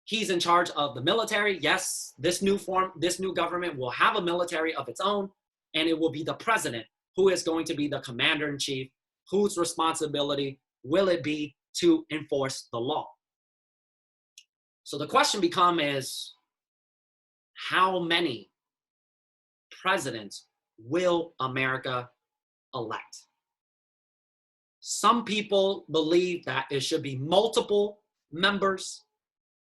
He's in charge of the military. Yes, this new government will have a military of its own, and it will be the president who is going to be the commander-in-chief, whose responsibility will it be to enforce the law. So the question is, how many presidents will America elect? Some people believe that it should be multiple members.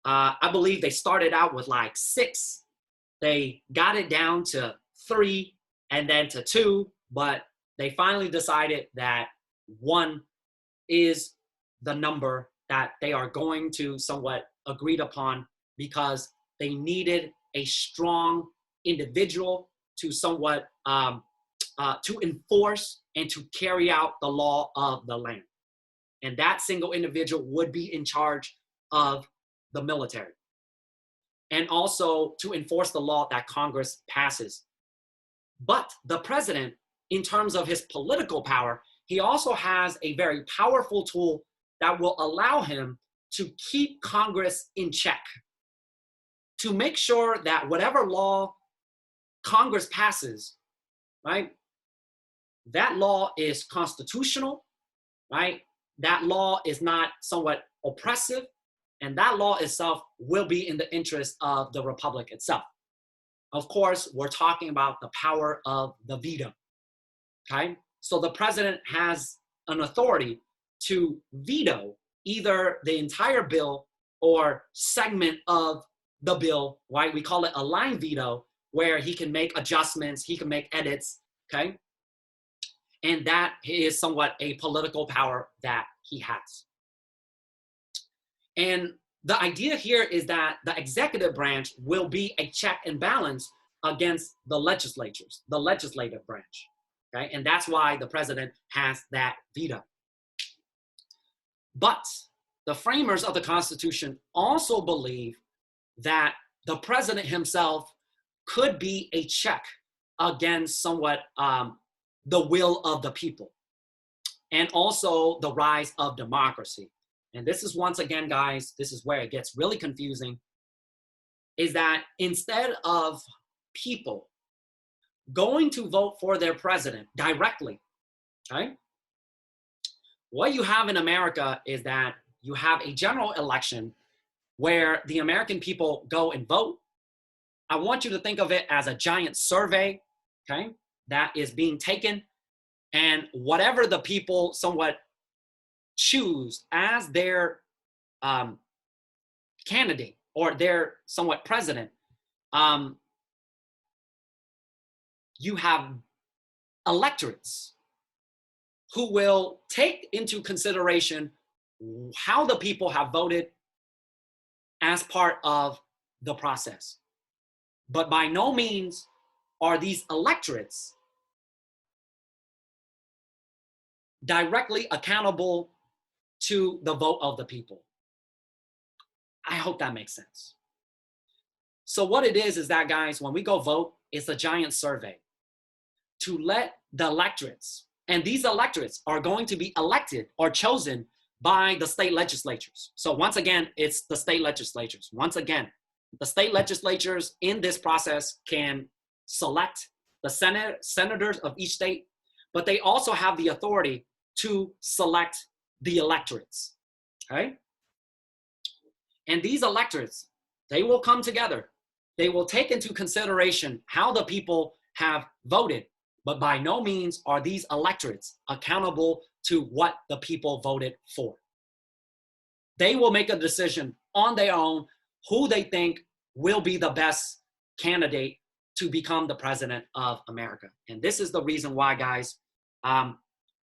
I believe they started out with like 6. They got it down to 3 and then to 2, but they finally decided that 1 is the number that they are going to somewhat agreed upon, because they needed a strong individual to somewhat to enforce and to carry out the law of the land. And that single individual would be in charge of the military, and also to enforce the law that Congress passes. But the president, in terms of his political power, he also has a very powerful tool that will allow him to keep Congress in check, to make sure that whatever law Congress passes, right, that law is constitutional, right? That law is not somewhat oppressive, and that law itself will be in the interest of the republic itself. Of course, we're talking about the power of the veto, okay? So the president has an authority to veto either the entire bill or segment of the bill, right? We call it a line veto, where he can make adjustments, he can make edits, okay? And that is somewhat a political power that he has. And the idea here is that the executive branch will be a check and balance against the legislative branch, okay? And that's why the president has that veto. But the framers of the Constitution also believe that the president himself could be a check against somewhat the will of the people, and also the rise of democracy. And this is, once again, guys, this is where it gets really confusing, is that instead of people going to vote for their president directly, okay, what you have in America is that you have a general election where the American people go and vote. I want you to think of it as a giant survey, okay, that is being taken, and whatever the people somewhat choose as their candidate or their somewhat president, you have electorates who will take into consideration how the people have voted as part of the process. But by no means are these electorates directly accountable to the vote of the people. I hope that makes sense. So what it is that, guys, when we go vote, it's a giant survey to let the electorates, and these electorates are going to be elected or chosen by the state legislatures. So once again, it's the state legislatures. Once again, the state legislatures in this process can select the senators of each state, but they also have the authority to select the electorates, okay? And these electorates, they will come together. They will take into consideration how the people have voted, but by no means are these electorates accountable to what the people voted for. They will make a decision on their own who they think will be the best candidate to become the president of America. And this is the reason why, guys,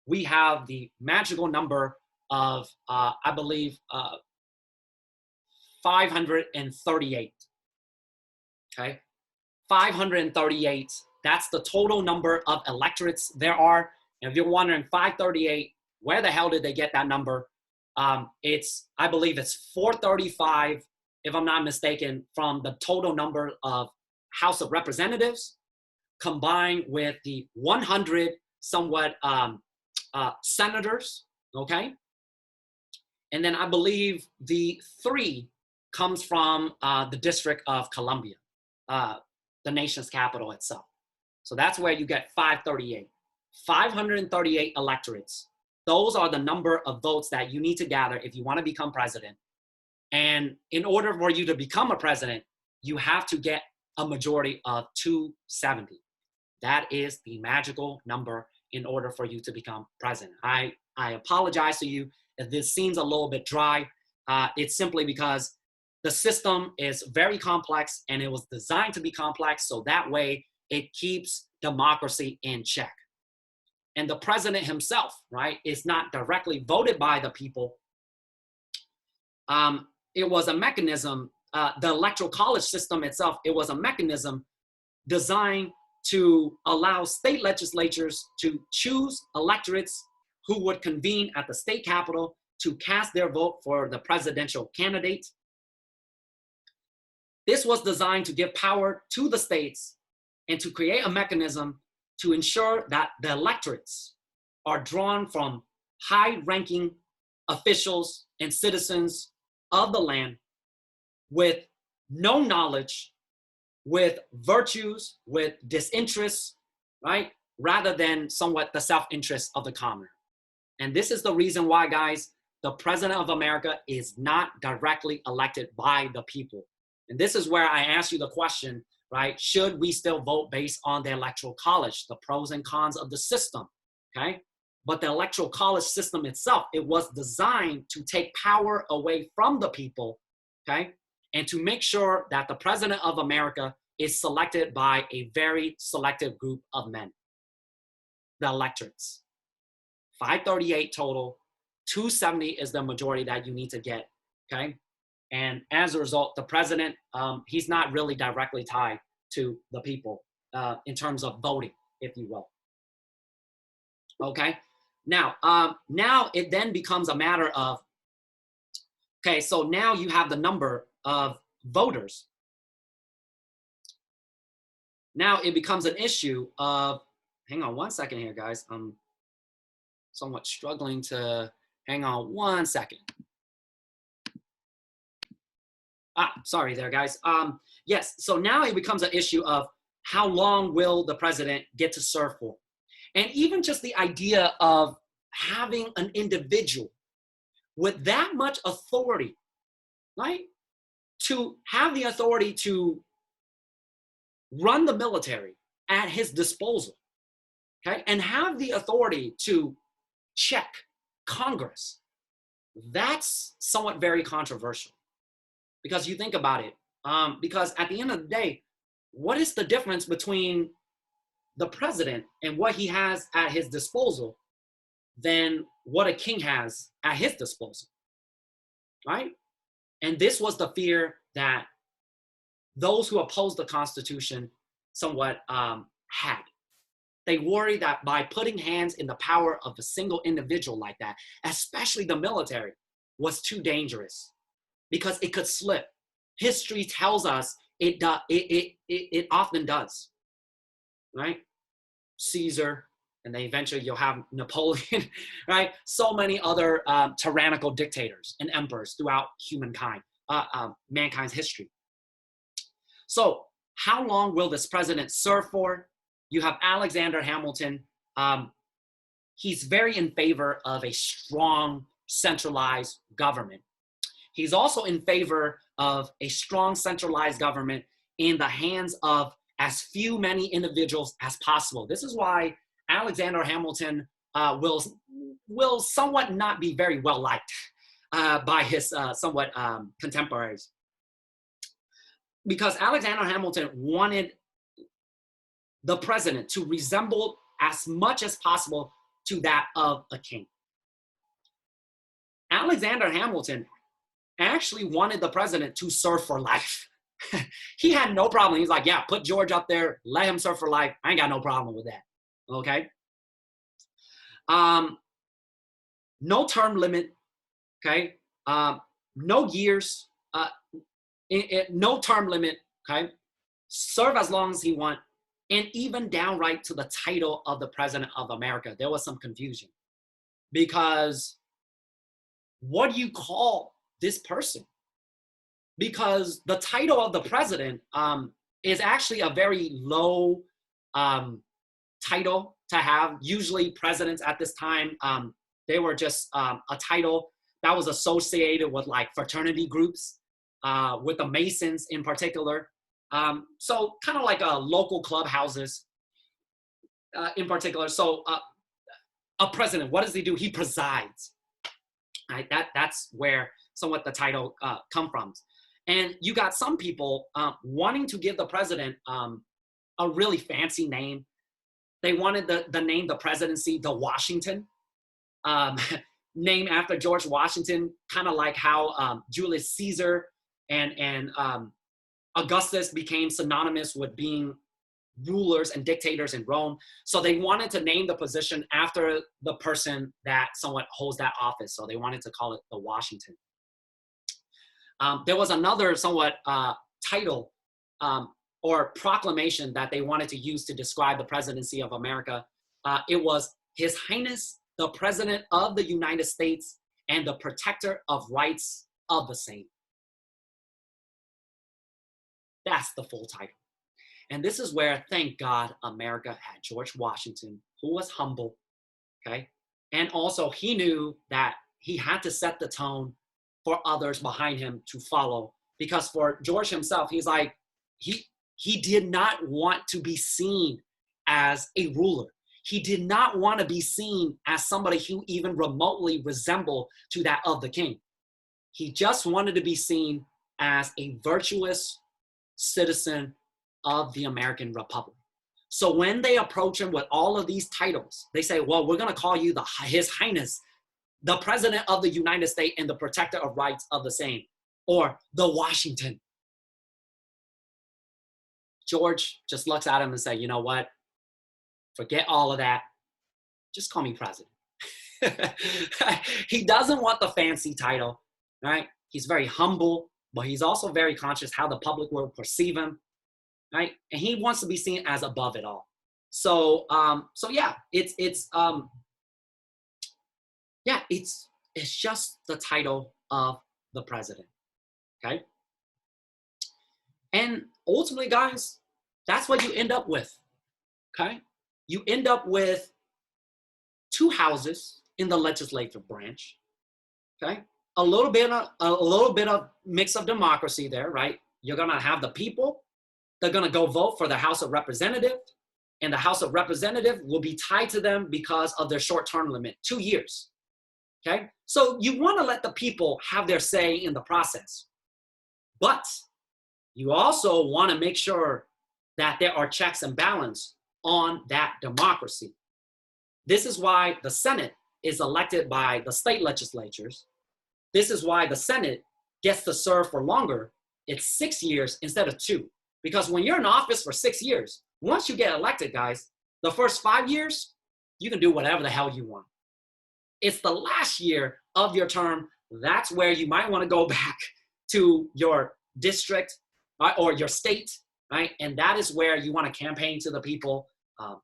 we have the magical number of, I believe, 538, okay? 538, that's the total number of electorates there are. And if you're wondering, 538, where the hell did they get that number? I believe it's 435, if I'm not mistaken, from the total number of House of Representatives, combined with the 100 somewhat senators, okay? And then I believe the 3 comes from the District of Columbia, the nation's capital itself. So that's where you get 538. 538 electorates. Those are the number of votes that you need to gather if you want to become president. And in order for you to become a president, you have to get a majority of 270. That is the magical number in order for you to become president. I apologize to you if this seems a little bit dry. It's simply because the system is very complex and it was designed to be complex so that way it keeps democracy in check. And the president himself, right, is not directly voted by the people. It was a mechanism, the Electoral College system itself, it was a mechanism designed to allow state legislatures to choose electorates who would convene at the state capitol to cast their vote for the presidential candidate. This was designed to give power to the states and to create a mechanism to ensure that the electorates are drawn from high-ranking officials and citizens of the land with no knowledge, with virtues, with disinterest, right? Rather than somewhat the self-interest of the commoner. And this is the reason why, guys, the president of America is not directly elected by the people. And this is where I ask you the question, right? Should we still vote based on the Electoral College, the pros and cons of the system, okay? But the Electoral College system itself, it was designed to take power away from the people, okay? And to make sure that the president of America is selected by a very selective group of men, the electorates. 538 total, 270 is the majority that you need to get, okay? And as a result, the president, he's not really directly tied to the people in terms of voting, if you will. Okay, now it then becomes a matter of, okay, so now you have the number of voters. Now it becomes an issue of, hang on one second here, guys. I'm somewhat struggling to, hang on one second. Sorry there, guys. Yes, so now it becomes an issue of how long will the president get to serve for? And even just the idea of having an individual with that much authority, right? To have the authority to run the military at his disposal, okay? And have the authority to check Congress. That's somewhat very controversial. Because you think about it, because at the end of the day, what is the difference between the president and what he has at his disposal than what a king has at his disposal, right? And this was the fear that those who opposed the Constitution somewhat had. They worried that by putting hands in the power of a single individual like that, especially the military, was too dangerous. Because it could slip. History tells us it often does, right? Caesar, and then eventually you'll have Napoleon, right? So many other tyrannical dictators and emperors throughout humankind, mankind's history. So how long will this president serve for? You have Alexander Hamilton. He's very in favor of a strong, centralized government. He's also in favor of a strong centralized government in the hands of as many individuals as possible. This is why Alexander Hamilton will somewhat not be very well liked by his somewhat contemporaries. Because Alexander Hamilton wanted the president to resemble as much as possible to that of a king. Alexander Hamilton actually wanted the president to serve for life. He had no problem. He's like, yeah, put George up there, let him serve for life. I ain't got no problem with that, okay? No term limit, okay? No years, no term limit, okay? Serve as long as he wants, and even downright to the title of the president of America. There was some confusion because what do you call this person? Because the title of the president is actually a very low title to have. Usually presidents at this time, they were just a title that was associated with like fraternity groups, with the Masons in particular. So kind of like local clubhouses in particular. So a president, what does he do? He presides. Right? That's where somewhat the title come from. And you got some people wanting to give the president a really fancy name. They wanted the name, the presidency, the Washington, named after George Washington, kind of like how Julius Caesar and Augustus became synonymous with being rulers and dictators in Rome. So they wanted to name the position after the person that somewhat holds that office. So they wanted to call it the Washington. There was another somewhat title or proclamation that they wanted to use to describe the presidency of America. It was His Highness, the President of the United States and the Protector of Rights of the Same. That's the full title. And this is where, thank God, America had George Washington, who was humble, okay? And also he knew that he had to set the tone for others behind him to follow. Because for George himself, he's like, he did not want to be seen as a ruler. He did not want to be seen as somebody who even remotely resembled to that of the king. He just wanted to be seen as a virtuous citizen of the American Republic. So when they approach him with all of these titles, they say, well, we're going to call you His Highness, the President of the United States and the Protector of Rights of the Same, or the Washington. George just looks at him and says, you know what? Forget all of that. Just call me president. He doesn't want the fancy title, right? He's very humble, but he's also very conscious how the public will perceive him, right? And he wants to be seen as above it all. So yeah, it's just the title of the president, okay? And ultimately, guys, that's what you end up with, okay? You end up with two houses in the legislative branch, okay? A little bit of mix of democracy there, right? You're gonna have the people, they're gonna go vote for the House of Representatives, and the House of Representatives will be tied to them because of their short-term limit, 2 years, okay? So you wanna let the people have their say in the process, but you also wanna make sure that there are checks and balance on that democracy. This is why the Senate is elected by the state legislatures. This is why the Senate gets to serve for longer. It's 6 years instead of 2. Because when you're in office for 6 years, once you get elected, guys, the first 5 years, you can do whatever the hell you want. It's the last year of your term, that's where you might want to go back to your district, right, or your state, right? And that is where you want to campaign to the people,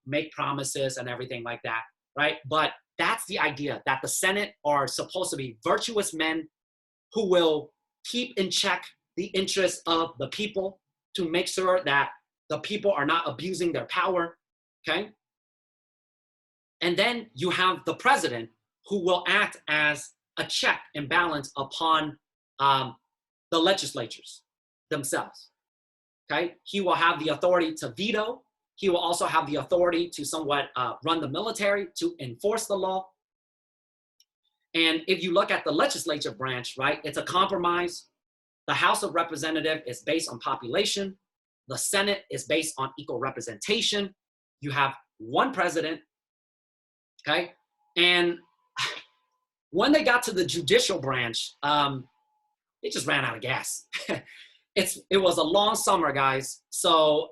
make promises and everything like that, right? But that's the idea, that the Senate are supposed to be virtuous men who will keep in check the interests of the people to make sure that the people are not abusing their power, okay? And then you have the president who will act as a check and balance upon the legislatures themselves, okay? He will have the authority to veto. He will also have the authority to somewhat run the military, to enforce the law. And if you look at the legislative branch, right, it's a compromise. The House of Representatives is based on population. The Senate is based on equal representation. You have one president, okay? And when they got to the judicial branch, it just ran out of gas. It was a long summer, guys. So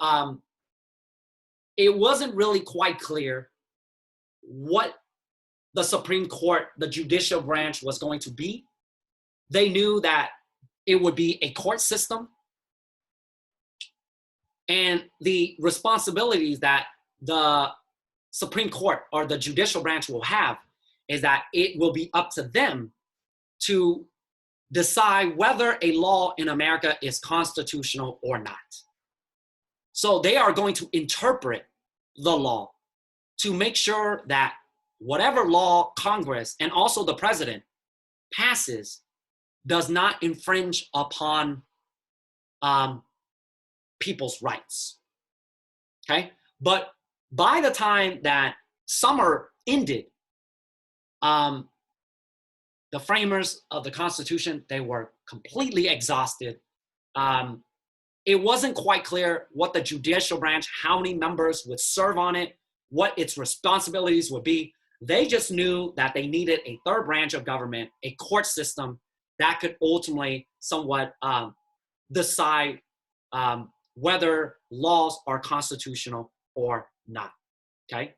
it wasn't really quite clear what the Supreme Court, the judicial branch, was going to be. They knew that it would be a court system, and the responsibilities that the Supreme Court or the judicial branch will have is that it will be up to them to decide whether a law in America is constitutional or not. So they are going to interpret the law to make sure that whatever law Congress and also the president passes does not infringe upon people's rights. Okay, but by the time that summer ended, the framers of the Constitution, they were completely exhausted. It wasn't quite clear what the judicial branch, how many members would serve on it, what its responsibilities would be. They just knew that they needed a third branch of government, a court system that could ultimately somewhat decide whether laws are constitutional or not, okay?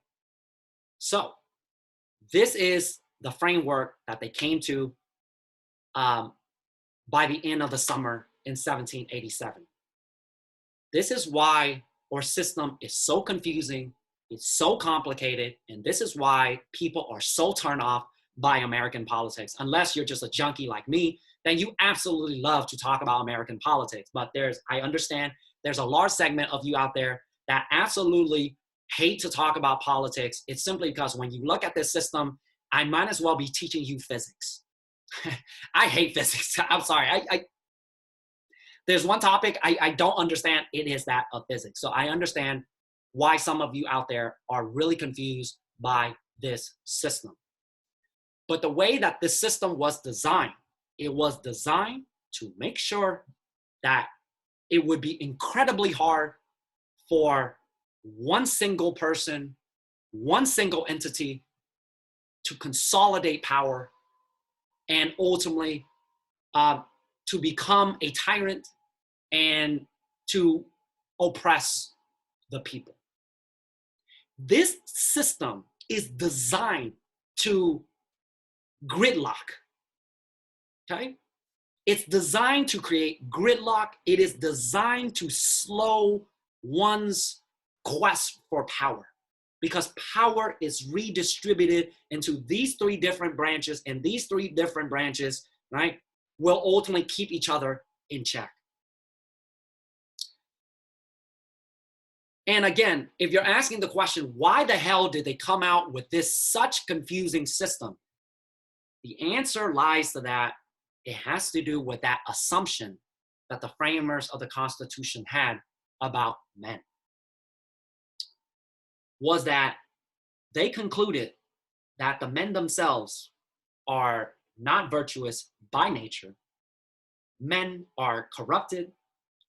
So this is the framework that they came to by the end of the summer in 1787. This is why our system is so confusing, it's so complicated, and this is why people are so turned off by American politics. Unless you're just a junkie like me, then you absolutely love to talk about American politics. But I understand there's a large segment of you out there that absolutely hate to talk about politics. It's simply because when you look at this system, I might as well be teaching you physics. I hate physics. I'm sorry. There's one topic I don't understand. It is that of physics. So I understand why some of you out there are really confused by this system. But the way that this system was designed, it was designed to make sure that it would be incredibly hard for one single person, one single entity to consolidate power and ultimately to become a tyrant and to oppress the people. This system is designed to gridlock, okay? It's designed to create gridlock. It is designed to slow one's quest for power because power is redistributed into these three different branches, and these three different branches, right, will ultimately keep each other in check. And again, if you're asking the question, why the hell did they come out with this such confusing system? The answer lies to that. It has to do with that assumption that the framers of the Constitution had about men. Was that they concluded that the men themselves are not virtuous by nature. Men are corrupted.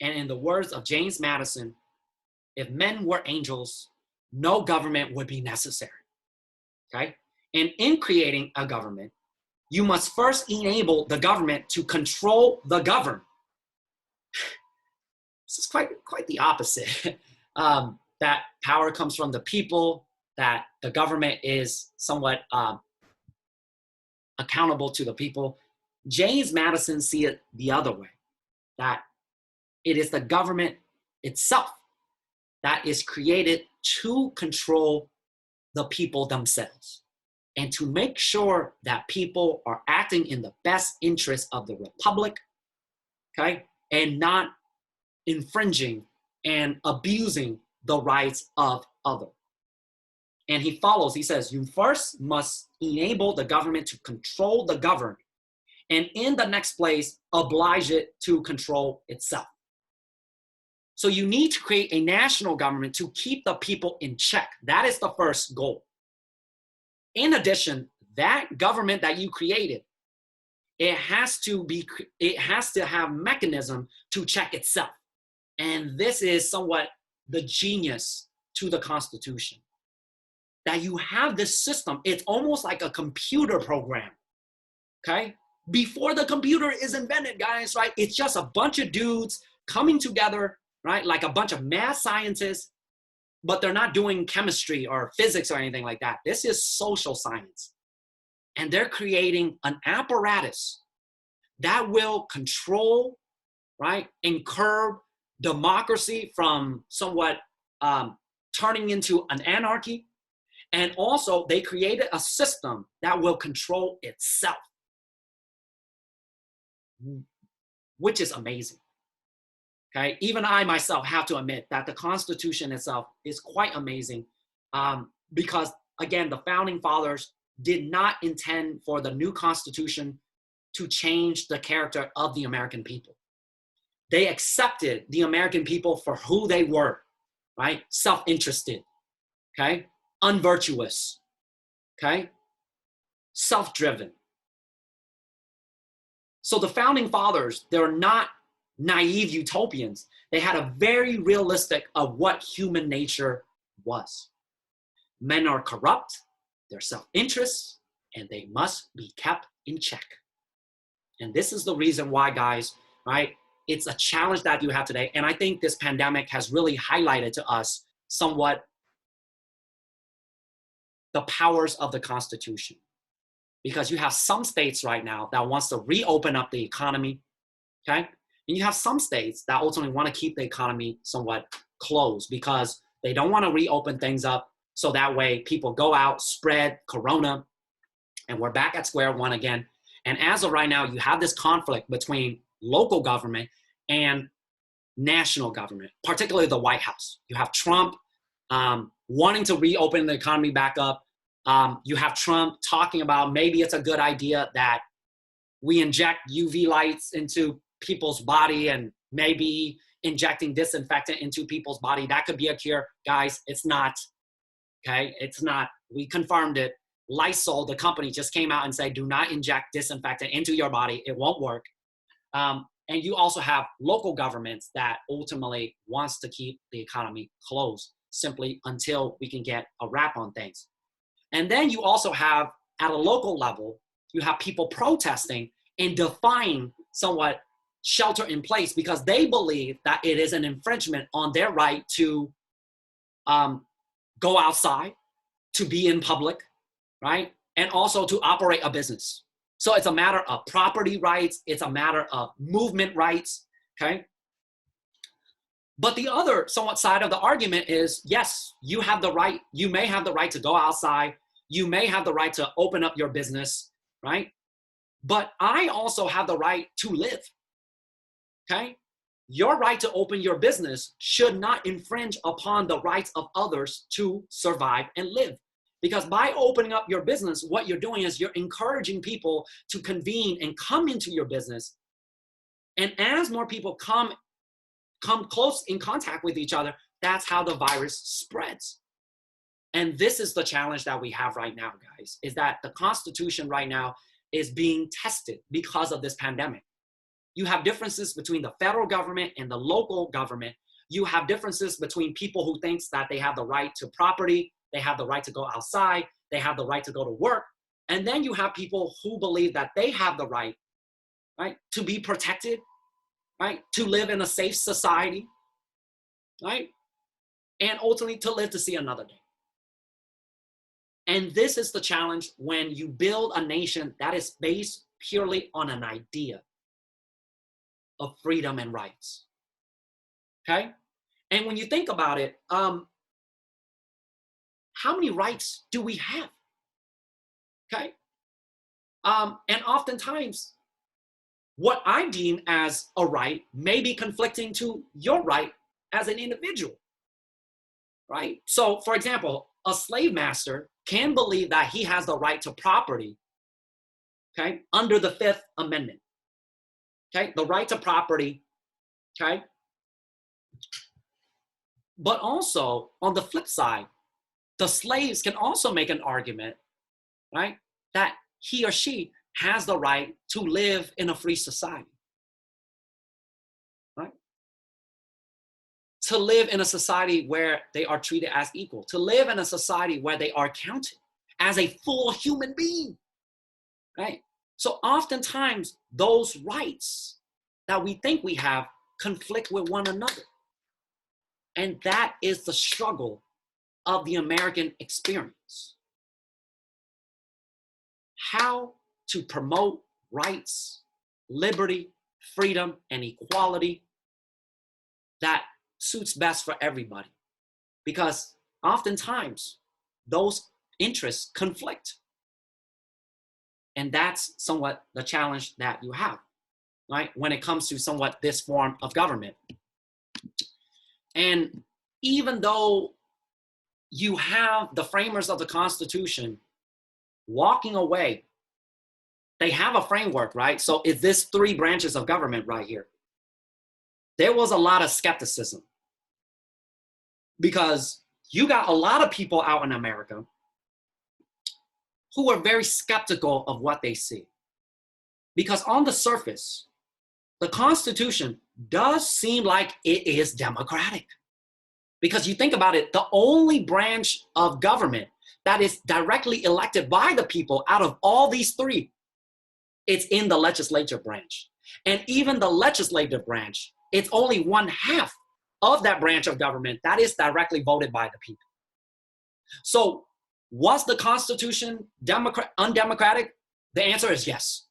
And in the words of James Madison, if men were angels, no government would be necessary, okay? And in creating a government, you must first enable the government to control the governed. This is quite the opposite. That power comes from the people, that the government is somewhat accountable to the people. James Madison see it the other way, that it is the government itself that is created to control the people themselves and to make sure that people are acting in the best interest of the republic, okay, and not infringing and abusing the rights of others. And he follows, he says, you first must enable the government to control the governed, and in the next place, oblige it to control itself. So you need to create a national government to keep the people in check. That is the first goal. In addition, that government that you created, it has to have mechanism to check itself. And this is somewhat the genius to the Constitution. That you have this system, it's almost like a computer program, okay? Before the computer is invented, guys, right? It's just a bunch of dudes coming together, right? Like a bunch of mad scientists, but they're not doing chemistry or physics or anything like that. This is social science. And they're creating an apparatus that will control, right, and curb democracy from somewhat turning into an anarchy. And also, they created a system that will control itself, which is amazing. Okay, even I myself have to admit that the Constitution itself is quite amazing because, again, the founding fathers did not intend for the new Constitution to change the character of the American people. They accepted the American people for who they were, right? Self-interested, okay? Unvirtuous, okay? Self-driven. So the founding fathers, they're not naive utopians. They had a very realistic of what human nature was. Men are corrupt, they're self-interest, and they must be kept in check. And this is the reason why, guys, right? It's a challenge that you have today. And I think this pandemic has really highlighted to us somewhat the powers of the Constitution. Because you have some states right now that wants to reopen up the economy, okay? And you have some states that ultimately want to keep the economy somewhat closed because they don't want to reopen things up so that way people go out, spread corona, and we're back at square one again. And as of right now, you have this conflict between local government and national government, particularly the White House. You have Trump wanting to reopen the economy back up. You have Trump talking about maybe it's a good idea that we inject UV lights into people's body and maybe injecting disinfectant into people's body. That could be a cure. Guys, it's not, okay? It's not. We confirmed it. Lysol, the company, just came out and said, do not inject disinfectant into your body. It won't work. And you also have local governments that ultimately wants to keep the economy closed simply until we can get a wrap on things. And then you also have, at a local level, you have people protesting and defying somewhat shelter in place because they believe that it is an infringement on their right to go outside, to be in public, right? And also to operate a business. So it's a matter of property rights. It's a matter of movement rights, okay? But the other somewhat side of the argument is, yes, you have the right, you may have the right to go outside. You may have the right to open up your business, right? But I also have the right to live, okay? Your right to open your business should not infringe upon the rights of others to survive and live. Because by opening up your business, what you're doing is you're encouraging people to convene and come into your business. And as more people come close in contact with each other, that's how the virus spreads. And this is the challenge that we have right now, guys, is that the Constitution right now is being tested because of this pandemic. You have differences between the federal government and the local government. You have differences between people who think that they have the right to property, they have the right to go outside, they have the right to go to work. And then you have people who believe that they have the right, right, to be protected, right, to live in a safe society, right, and ultimately to live to see another day. And this is the challenge when you build a nation that is based purely on an idea of freedom and rights, okay? And when you think about it, how many rights do we have, okay? And oftentimes, what I deem as a right may be conflicting to your right as an individual, right? So, for example, a slave master can believe that he has the right to property, okay, under the Fifth Amendment, okay, the right to property, okay? But also, on the flip side, the slaves can also make an argument, right, that he or she has the right to live in a free society, right? To live in a society where they are treated as equal, to live in a society where they are counted as a full human being, right? So oftentimes those rights that we think we have conflict with one another. And that is the struggle of the American experience. How to promote rights, liberty, freedom, and equality that suits best for everybody. Because oftentimes those interests conflict. And that's somewhat the challenge that you have, right? When it comes to somewhat this form of government. And even though you have the framers of the Constitution walking away they have a framework, right? So it's this 3 branches of government right here. There was a lot of skepticism because you got a lot of people out in America who are very skeptical of what they see. Because on the surface, the Constitution does seem like it is democratic. Because you think about it, the only branch of government that is directly elected by the people out of all these 3, it's in the legislative branch. And even the legislative branch, it's only 1/2 of that branch of government that is directly voted by the people. So was the Constitution undemocratic? The answer is yes,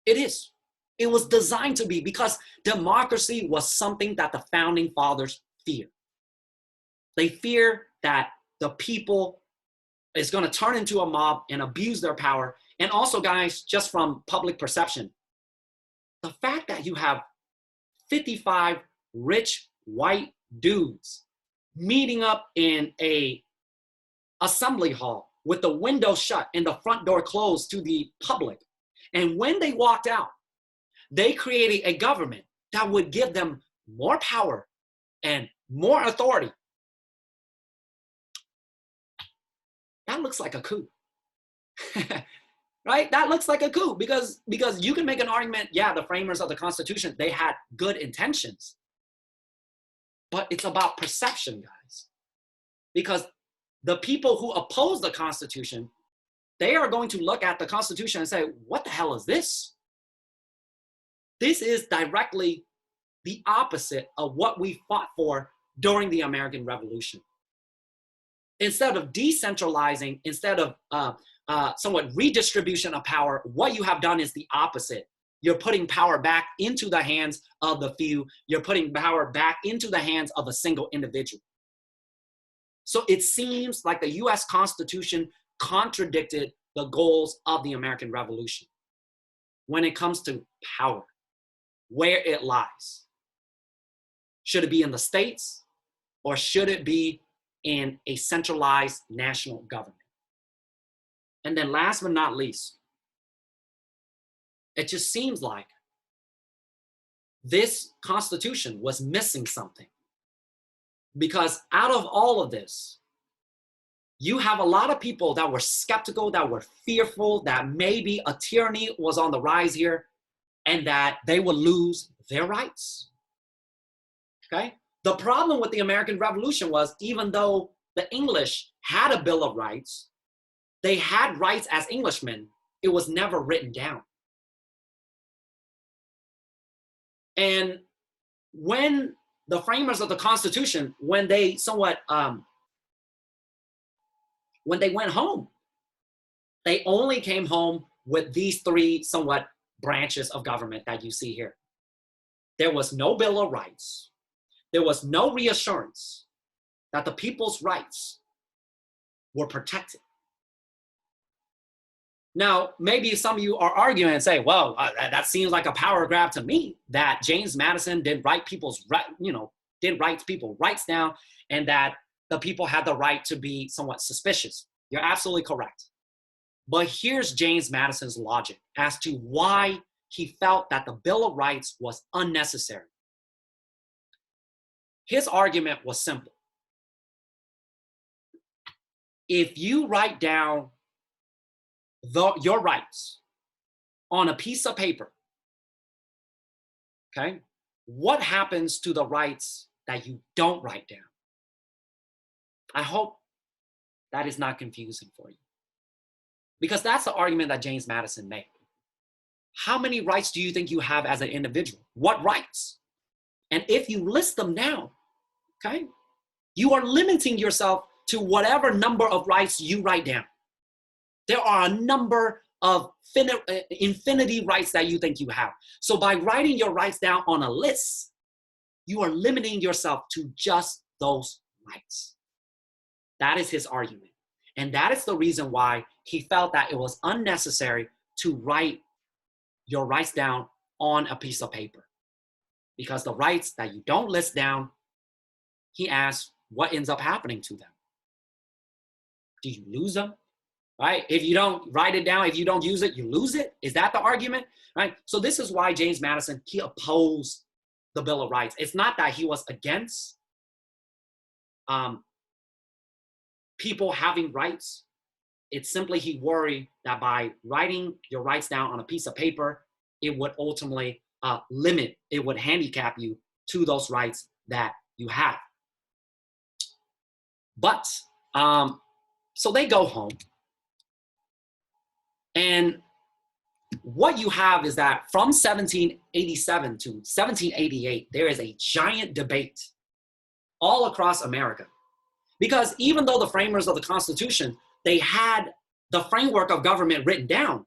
it is. It was designed to be, because democracy was something that the founding fathers feared. They fear that the people is going to turn into a mob and abuse their power. And also, guys, just from public perception, the fact that you have 55 rich white dudes meeting up in a assembly hall with the window shut and the front door closed to the public. And when they walked out, they created a government that would give them more power and more authority. That looks like a coup. Right? That looks like a coup because you can make an argument, yeah, the framers of the Constitution, they had good intentions. But it's about perception, guys. Because the people who oppose the Constitution, they are going to look at the Constitution and say, what the hell is this? This is directly the opposite of what we fought for during the American Revolution. Instead of decentralizing, instead of somewhat redistribution of power, what you have done is the opposite. You're putting power back into the hands of the few. You're putting power back into the hands of a single individual. So it seems like the US Constitution contradicted the goals of the American Revolution when it comes to power, where it lies. Should it be in the states, or should it be in a centralized national government? And then last but not least, it just seems like this Constitution was missing something. Because out of all of this, you have a lot of people that were skeptical, that were fearful that maybe a tyranny was on the rise here and that they would lose their rights. Okay? The problem with the American Revolution was, even though the English had a Bill of Rights, they had rights as Englishmen, it was never written down. And when the framers of the Constitution, when they somewhat, when they went home, they only came home with these 3 somewhat branches of government that you see here. There was no Bill of Rights. There was no reassurance that the people's rights were protected. Now, maybe some of you are arguing and say, well, that seems like a power grab to me, that James Madison didn't write people's rights down, and that the people had the right to be somewhat suspicious. You're absolutely correct. But here's James Madison's logic as to why he felt that the Bill of Rights was unnecessary. His argument was simple. If you write down your rights on a piece of paper, okay, what happens to the rights that you don't write down? I hope that is not confusing for you, because that's the argument that James Madison made. How many rights do you think you have as an individual? What rights? And if you list them down, okay, you are limiting yourself to whatever number of rights you write down. There are a number of infinity rights that you think you have. So by writing your rights down on a list, you are limiting yourself to just those rights. That is his argument. And that is the reason why he felt that it was unnecessary to write your rights down on a piece of paper. Because the rights that you don't list down, he asked, what ends up happening to them? Do you lose them? right? If you don't write it down, if you don't use it, you lose it. Is that the argument, right? So this is why James Madison, he opposed the Bill of Rights. It's not that he was against people having rights. It's simply he worried that by writing your rights down on a piece of paper, it would ultimately limit, it would handicap you to those rights that you have. But, so they go home. And what you have is that from 1787 to 1788, there is a giant debate all across America. Because even though the framers of the Constitution, they had the framework of government written down,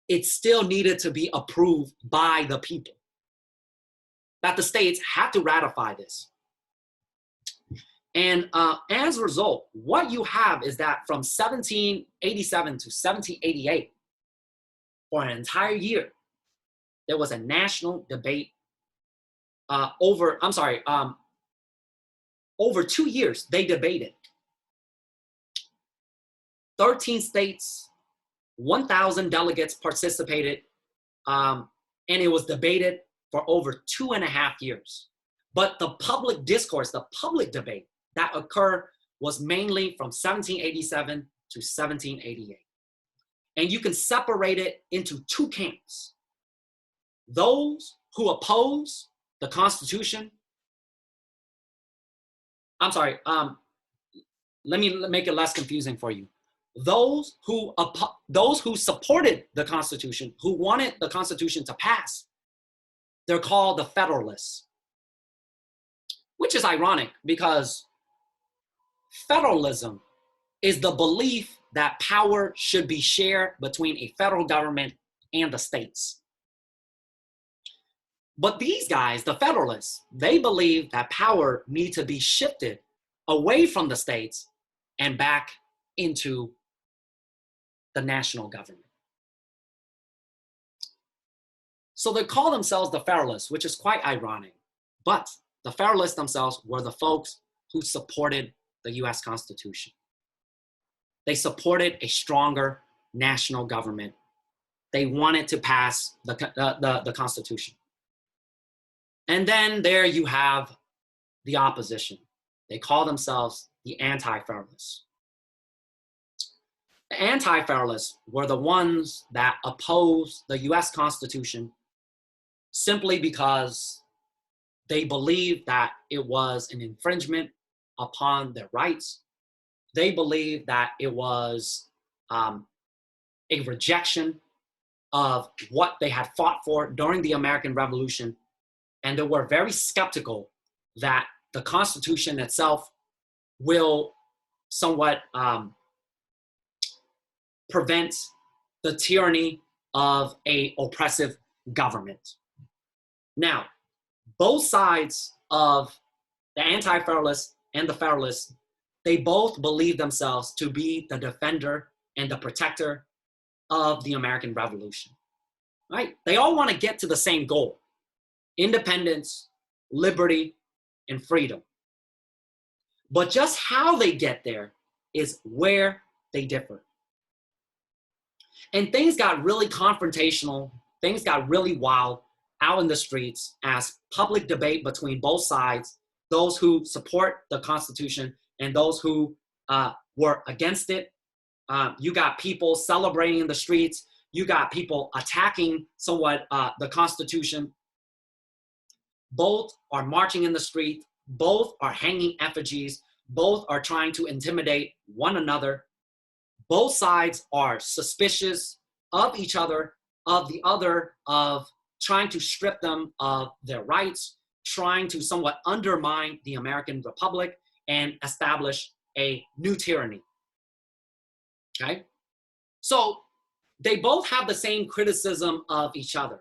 it still needed to be approved by the people. That the states had to ratify this. And as a result, what you have is that from 1787 to 1788, for an entire year, there was a national debate over 2 years, they debated. 13 states, 1,000 delegates participated, and it was debated for over 2.5 years. But the public discourse, the public debate that occurred was mainly from 1787 to 1788. And you can separate it into two camps. Those who oppose the Constitution. Let me make it less confusing for you. Those who supported the Constitution, who wanted the Constitution to pass, they're called the Federalists. Which is ironic because federalism is the belief that power should be shared between a federal government and the states. But these guys, the Federalists, they believe that power needs to be shifted away from the states and back into the national government. So they call themselves the Federalists, which is quite ironic. But the Federalists themselves were the folks who supported the US Constitution. They supported a stronger national government. They wanted to pass the Constitution. And then there you have the opposition. They call themselves the Anti-Federalists. The Anti-Federalists were the ones that opposed the US Constitution simply because they believed that it was an infringement upon their rights. They believed that it was a rejection of what they had fought for during the American Revolution. And they were very skeptical that the Constitution itself will somewhat prevent the tyranny of an oppressive government. Now, both sides of the Anti-Federalists and the Federalists, they both believe themselves to be the defender and the protector of the American Revolution, right? They all want to get to the same goal: independence, liberty, and freedom. But just how they get there is where they differ. And things got really confrontational, things got really wild out in the streets as public debate between both sides, those who support the Constitution and those who were against it. You got people celebrating in the streets. You got people attacking somewhat the Constitution. Both are marching in the street. Both are hanging effigies. Both are trying to intimidate one another. Both sides are suspicious of each other, of the other, of trying to strip them of their rights, trying to somewhat undermine the American Republic and establish a new tyranny. Okay? So they both have the same criticism of each other.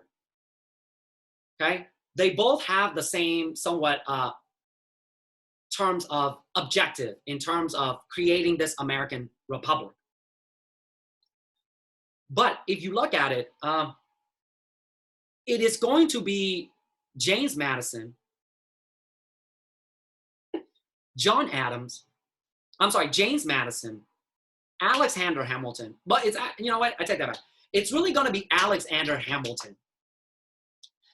Okay? They both have the same somewhat terms of objective in terms of creating this American Republic. But if you look at it, it is going to be James Madison, James Madison, Alexander Hamilton, but it's, you know what, I take that back. It's really going to be Alexander Hamilton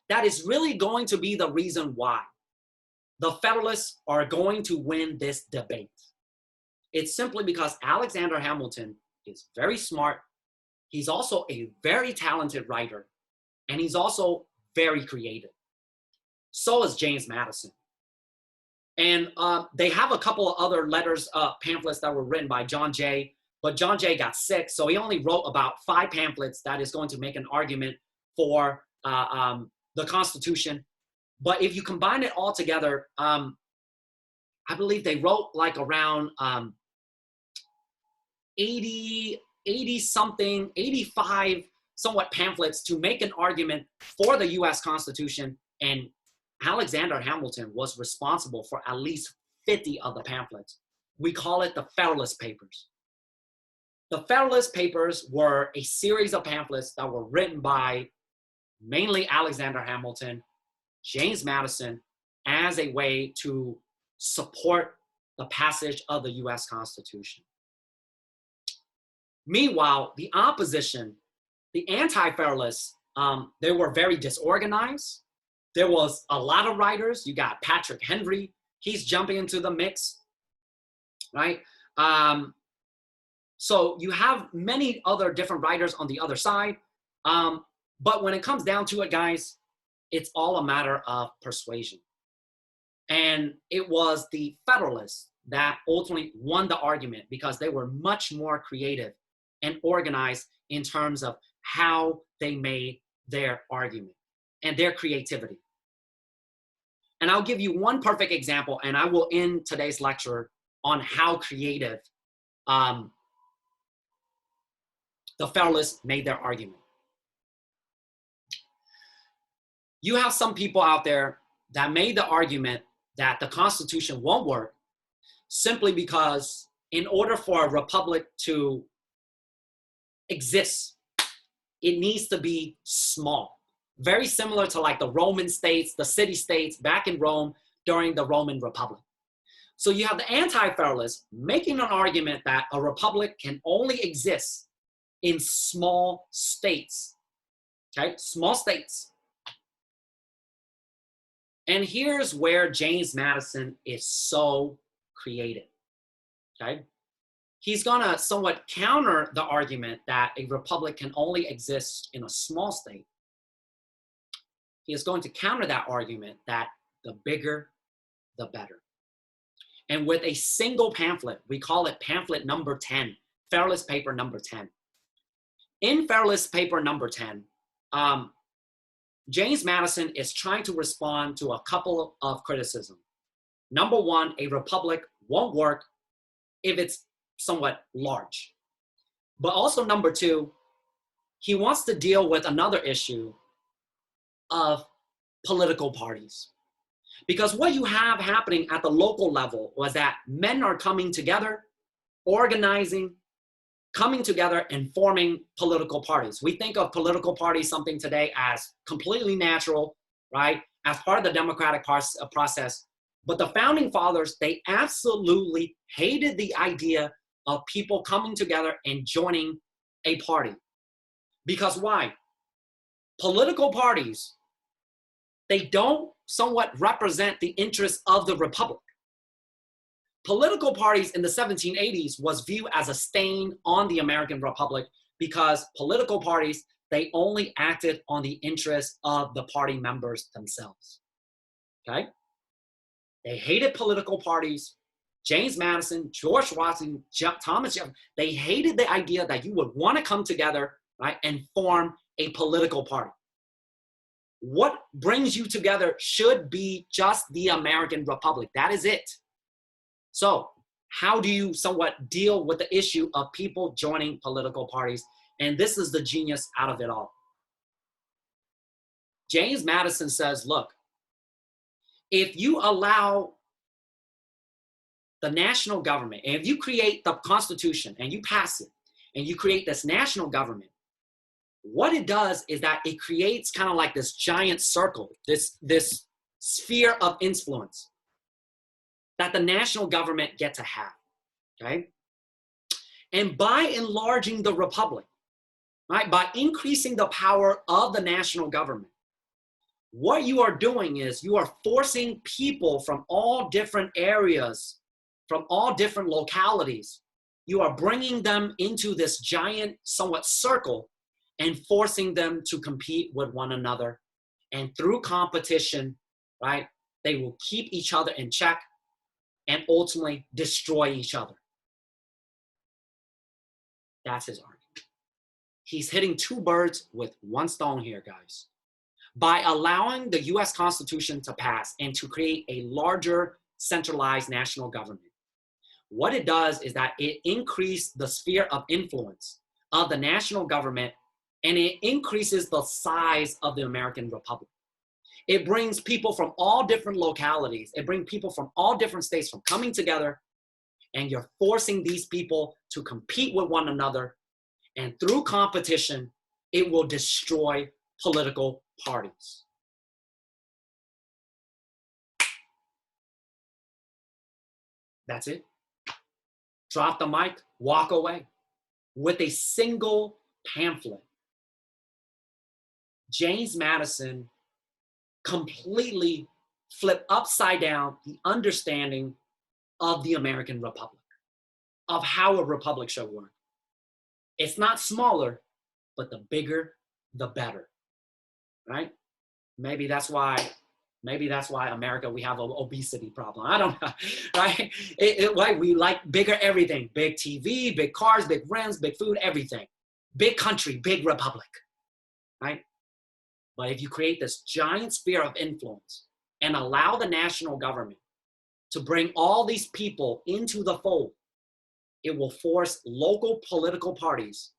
that is really going to be the reason why the Federalists are going to win this debate. It's simply because Alexander Hamilton is very smart. He's also a very talented writer, and he's also very creative. So is James Madison. And they have a couple of other letters, pamphlets that were written by John Jay, but John Jay got sick, so he only wrote about 5 pamphlets that is going to make an argument for the Constitution. But if you combine it all together, I believe they wrote like around 85 somewhat pamphlets to make an argument for the U.S. Constitution, and Alexander Hamilton was responsible for at least 50 of the pamphlets. We call it the Federalist Papers. The Federalist Papers were a series of pamphlets that were written by mainly Alexander Hamilton, James Madison, as a way to support the passage of the U.S. Constitution. Meanwhile, the opposition, the anti-Federalists, they were very disorganized. There was a lot of writers. You got Patrick Henry. He's jumping into the mix, right? So you have many other different writers on the other side. But when it comes down to it, guys, it's all a matter of persuasion. And it was the Federalists that ultimately won the argument because they were much more creative and organized in terms of how they made their argument and their creativity. And I'll give you one perfect example, and I will end today's lecture on how creative the Federalists made their argument. You have some people out there that made the argument that the Constitution won't work simply because in order for a republic to exist, it needs to be small. Very similar to like the Roman states, the city-states back in Rome during the Roman Republic. So you have the anti-Federalists making an argument that a republic can only exist in small states, okay? Small states. And here's where James Madison is so creative, okay? He's gonna somewhat counter the argument that a republic can only exist in a small state. He is going to counter that argument that the bigger, the better. And with a single pamphlet, we call it pamphlet number 10, Federalist Paper number 10. In Federalist Paper number 10, James Madison is trying to respond to a couple of criticism. Number one, a republic won't work if it's somewhat large. But also number two, he wants to deal with another issue of political parties. Because what you have happening at the local level was that men are coming together, organizing, coming together and forming political parties. We think of political parties something today as completely natural, right? As part of the democratic process. But the founding fathers, they absolutely hated the idea of people coming together and joining a party. Because why? Political parties, they don't somewhat represent the interests of the republic. Political parties in the 1780s was viewed as a stain on the American Republic because political parties, they only acted on the interests of the party members themselves, okay? They hated political parties. James Madison, George Washington, Thomas Jefferson, they hated the idea that you would want to come together, right, and form a political party. What brings you together should be just the American Republic. That is it. So how do you somewhat deal with the issue of people joining political parties? And this is the genius out of it all. James Madison says, look, if you allow the national government, and if you create the Constitution and you pass it, and you create this national government, what it does is that it creates kind of like this giant circle, this sphere of influence that the national government get to have, okay? And by enlarging the republic, right, by increasing the power of the national government, what you are doing is you are forcing people from all different areas, from all different localities. You are bringing them into this giant, somewhat circle and forcing them to compete with one another. And through competition, right, they will keep each other in check and ultimately destroy each other. That's his argument. He's hitting two birds with one stone here, guys. By allowing the US Constitution to pass and to create a larger centralized national government, what it does is that it increases the sphere of influence of the national government, and it increases the size of the American Republic. It brings people from all different localities. It brings people from all different states from coming together, and you're forcing these people to compete with one another. And through competition, it will destroy political parties. That's it. Drop the mic, walk away with a single pamphlet. James Madison completely flipped upside down the understanding of the American Republic, of how a republic should work. It's not smaller, but the bigger, the better, right? Maybe that's why America, we have an obesity problem. I don't know, right? Right? We like bigger everything. Big TV, big cars, big rims, big food, everything. Big country, big republic, right? But if you create this giant sphere of influence and allow the national government to bring all these people into the fold, it will force local political parties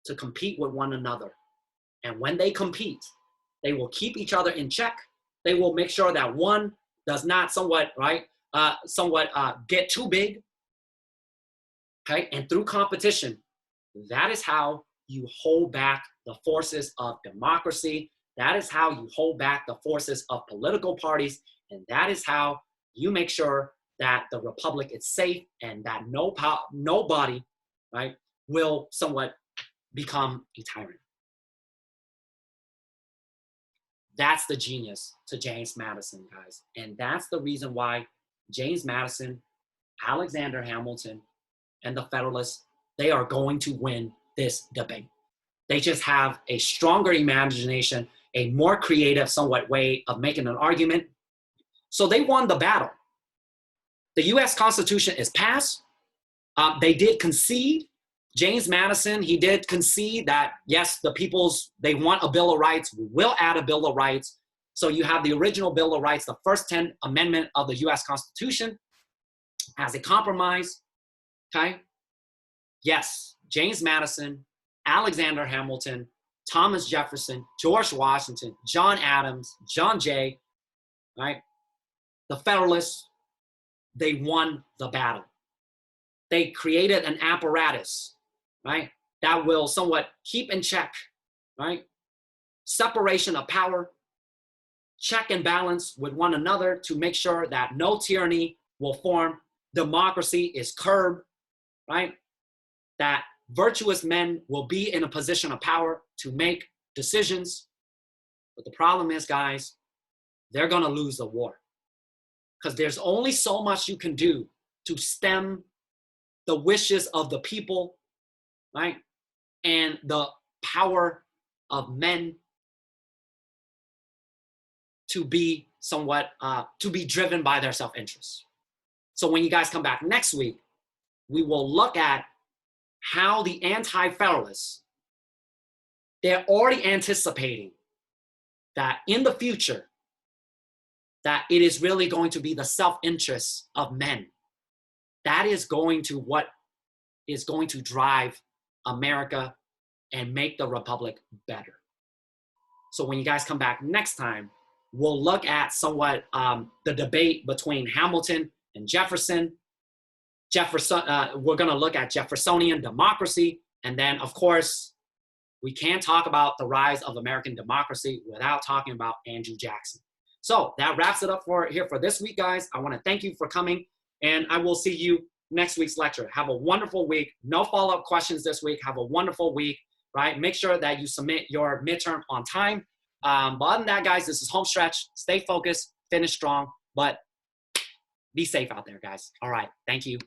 to compete with one another. And when they compete, they will keep each other in check. They will make sure that one does not get too big, okay? And through competition, that is how you hold back the forces of democracy. That is how you hold back the forces of political parties. And that is how you make sure that the republic is safe and that nobody, right, will somewhat become a tyrant. That's the genius to James Madison, guys. And that's the reason why James Madison, Alexander Hamilton, and the Federalists, they are going to win this debate. They just have a stronger imagination, a more creative, somewhat way of making an argument. So they won the battle. The US Constitution is passed. They did concede. James Madison, he did concede that, yes, they want a Bill of Rights. We will add a Bill of Rights. So you have the original Bill of Rights, the first 10th Amendment of the US Constitution as a compromise, okay? Yes, James Madison, Alexander Hamilton, Thomas Jefferson, George Washington, John Adams, John Jay, right? The Federalists, they won the battle. They created an apparatus, right, that will somewhat keep in check, right, separation of power, check and balance with one another to make sure that no tyranny will form, democracy is curbed, right, that virtuous men will be in a position of power to make decisions. But the problem is, guys, they're going to lose the war because there's only so much you can do to stem the wishes of the people, right? And the power of men to be somewhat, to be driven by their self-interest. So when you guys come back next week, we will look at how the anti-federalists, they're already anticipating that in the future, that it is really going to be the self-interest of men. That is what is going to drive America and make the republic better. So when you guys come back next time, we'll look at somewhat the debate between Hamilton and Jefferson. We're going to look at Jeffersonian democracy. And then, of course, we can't talk about the rise of American democracy without talking about Andrew Jackson. So that wraps it up for this week, guys. I want to thank you for coming, and I will see you next week's lecture. Have a wonderful week. No follow-up questions this week. Have a wonderful week, right? Make sure that you submit your midterm on time. But other than that, guys, this is home stretch. Stay focused, finish strong, but be safe out there, guys. All right. Thank you.